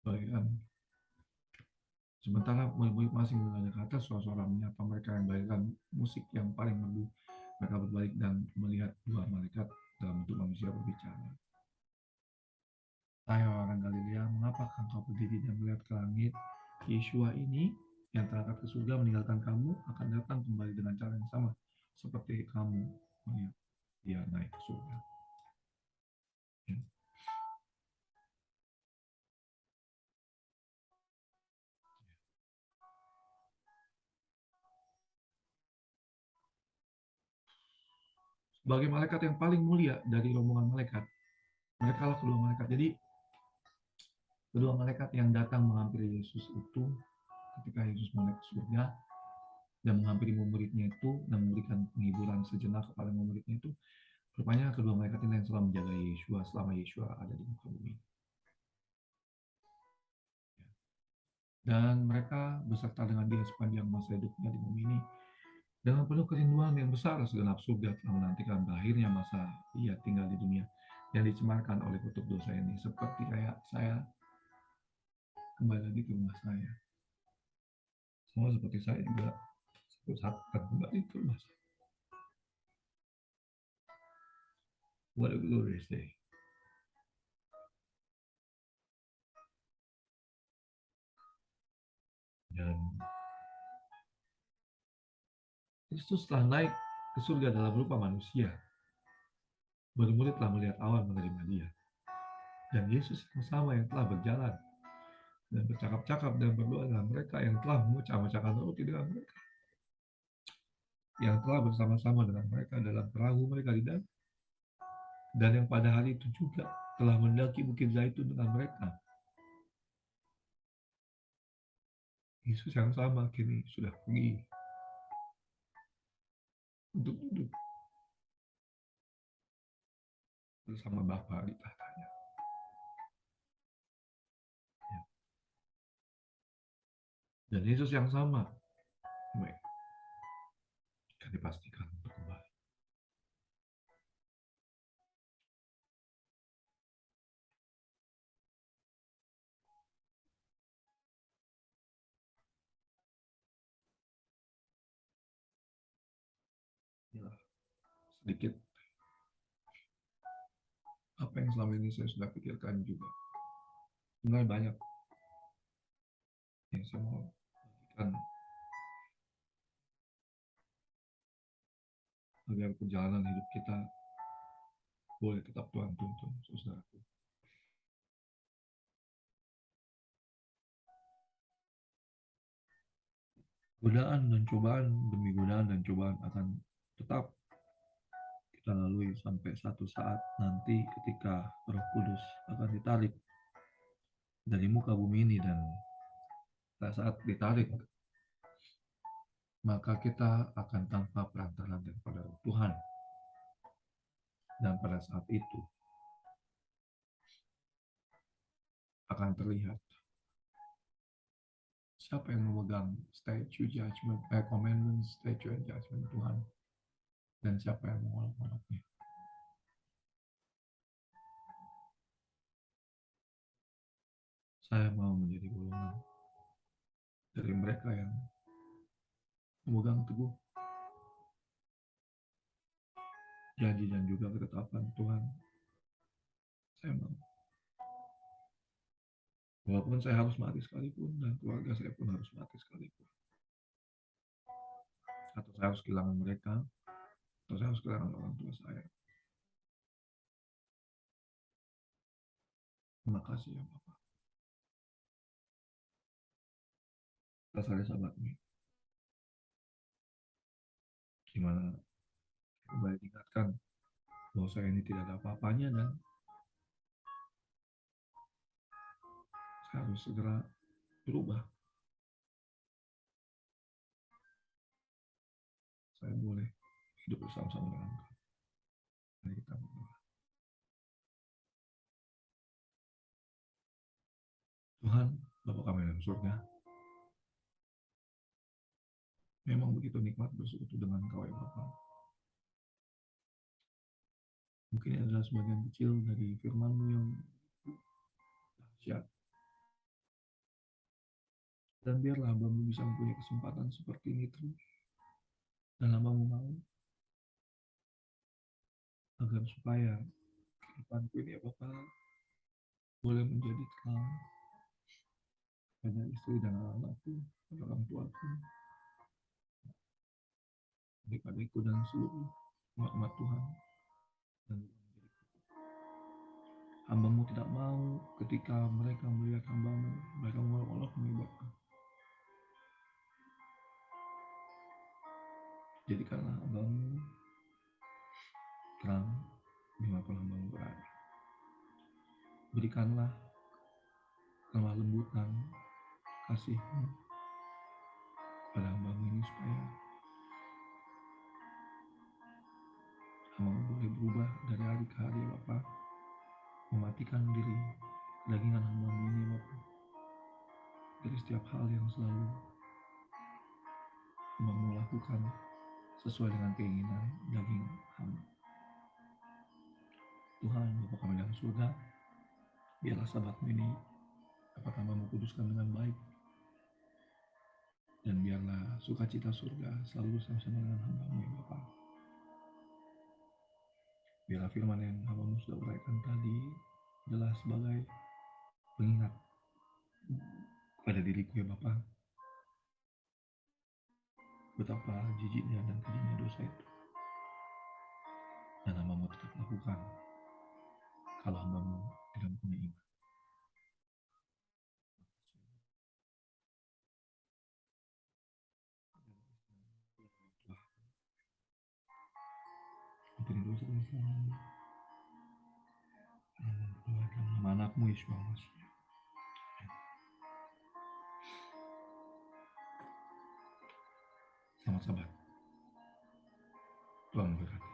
bagaikan sementara murid-murid masih menanyakan kata, suara-suara menyapa mereka yang bagaikan musik yang paling merdu. Mereka berbalik dan melihat dua malaikat dalam bentuk manusia berbicara. Hai orang Galilea, mengapa engkau berdiri dan melihat ke langit? Yeshua ini yang terangkat ke surga meninggalkan kamu akan datang kembali dengan cara yang sama seperti kamu melihat dia naik ke surga. Ya. Sebagai malaikat yang paling mulia dari rombongan malaikat, mereka lah kedua malaikat. Jadi kedua malaikat yang datang menghampiri Yesus itu ketika Yesus mau naik ke surga dan menghampiri muridnya itu dan memberikan penghiburan sejenak kepada muridnya itu, rupanya kedua malaikat ini yang selalu menjaga Yeshua selama Yeshua ada di muka bumi. Dan mereka beserta dengan dia sepanjang masa hidupnya di bumi ini dengan penuh kerinduan yang besar. Segenap surga telah menantikan berakhirnya masa ia tinggal di dunia yang dicemarkan oleh kutuk dosa ini. Seperti kayak saya kembali lagi ke rumah saya, semua seperti saya juga suatu saat akan kembali ke rumah saya. What a glorious day. Dan Kristus telah naik ke surga dalam rupa manusia. Murid-murid telah melihat awan menerima dia. Dan Yesus yang sama yang telah berjalan dan bercakap-cakap dan berdoa dengan mereka, yang telah memecah-mecahkan roti dengan mereka, yang telah bersama-sama dengan mereka dalam perahu mereka di dalam, dan yang pada hari itu juga telah mendaki Bukit Zaitun dengan mereka. Yesus yang sama kini sudah pergi untuk duduk bersama Bapa di tahtanya. Ya. Dan Yesus yang sama akan dipastikan untuk kembali. Ya, sedikit apa yang selama ini saya sudah pikirkan juga. Sebenarnya banyak yang saya mau bagikan agar perjalanan hidup kita boleh tetap Tuhan tuntun, saudaraku. Godaan dan cobaan demi godaan dan cobaan akan tetap kita lalui sampai satu saat nanti ketika Roh Kudus akan ditarik dari muka bumi ini, dan pada saat ditarik maka kita akan tanpa perantaraan daripada Tuhan. Dan pada saat itu akan terlihat siapa yang memegang statue judgment, commandment, statue and judgment Tuhan, dan siapa yang mengolok-oloknya. Saya mau menjadi golongan dari mereka yang memegang teguh janji dan juga ketetapan Tuhan. Saya mau. Walaupun saya harus mati sekalipun, dan keluarga saya pun harus mati sekalipun. Atau saya harus kehilangan mereka, atau saya harus kehilangan orang tua saya. Terima kasih ya Bapak. Atas hari Sabat ini, di mana kembali diingatkan bahwa saya ini tidak ada apa-apanya, dan saya harus segera berubah. Saya boleh hidup bersama-sama dengan Engkau. Mari kita berdoa. Tuhan, Bapa kami dalam surga, memang begitu nikmat bersekutu dengan Engkau ya Bapa. Mungkin ini adalah sebagian kecil dari firman-Mu yang dahsyat. Dan biarlah hamba-Mu bisa mempunyai kesempatan seperti ini terus. Dan hamba-Mu mau agar supaya kehidupanku ini ya Bapa boleh menjadi terang pada istri dan anak-anakku, pada orang tuaku, adik-adikku dan seluruh umat Tuhan. Dan hamba-Mu tidak mau ketika mereka melihat hamba-Mu, mereka mengolok-olok-Mu ya Bapa. Jadikanlah hamba-Mu terang dimanapun hamba-Mu berada. Berikanlah lemah lembutan kasih-Mu pada hamba-Mu ini supaya hamba-Mu boleh berubah dari hari ke hari ya Bapa, mematikan diri dagingan hamba-Mu ini Bapa, dari setiap hal yang selalu hamba-Mu lakukan sesuai dengan keinginan daging hamba. Tuhan, Bapa kami dalam surga, biarlah Sabat-Mu ini dapat hamba-Mu kuduskan dengan baik, dan biarlah sukacita surga selalu bersama-sama dengan hamba-Mu ya Bapa. Biarlah firman yang hamba-Mu sudah uraikan tadi adalah sebagai pengingat pada diriku ya Bapa, betapa jijiknya dan kejamnya dosa itu, dan hamba-Mu tetap lakukan kalau hamba-Mu tidak punya iman. Ampuni dosa dan kesalahan dalam nama anakmu Yesus Kristus. Selamat Sabat. Tuhan memberkati.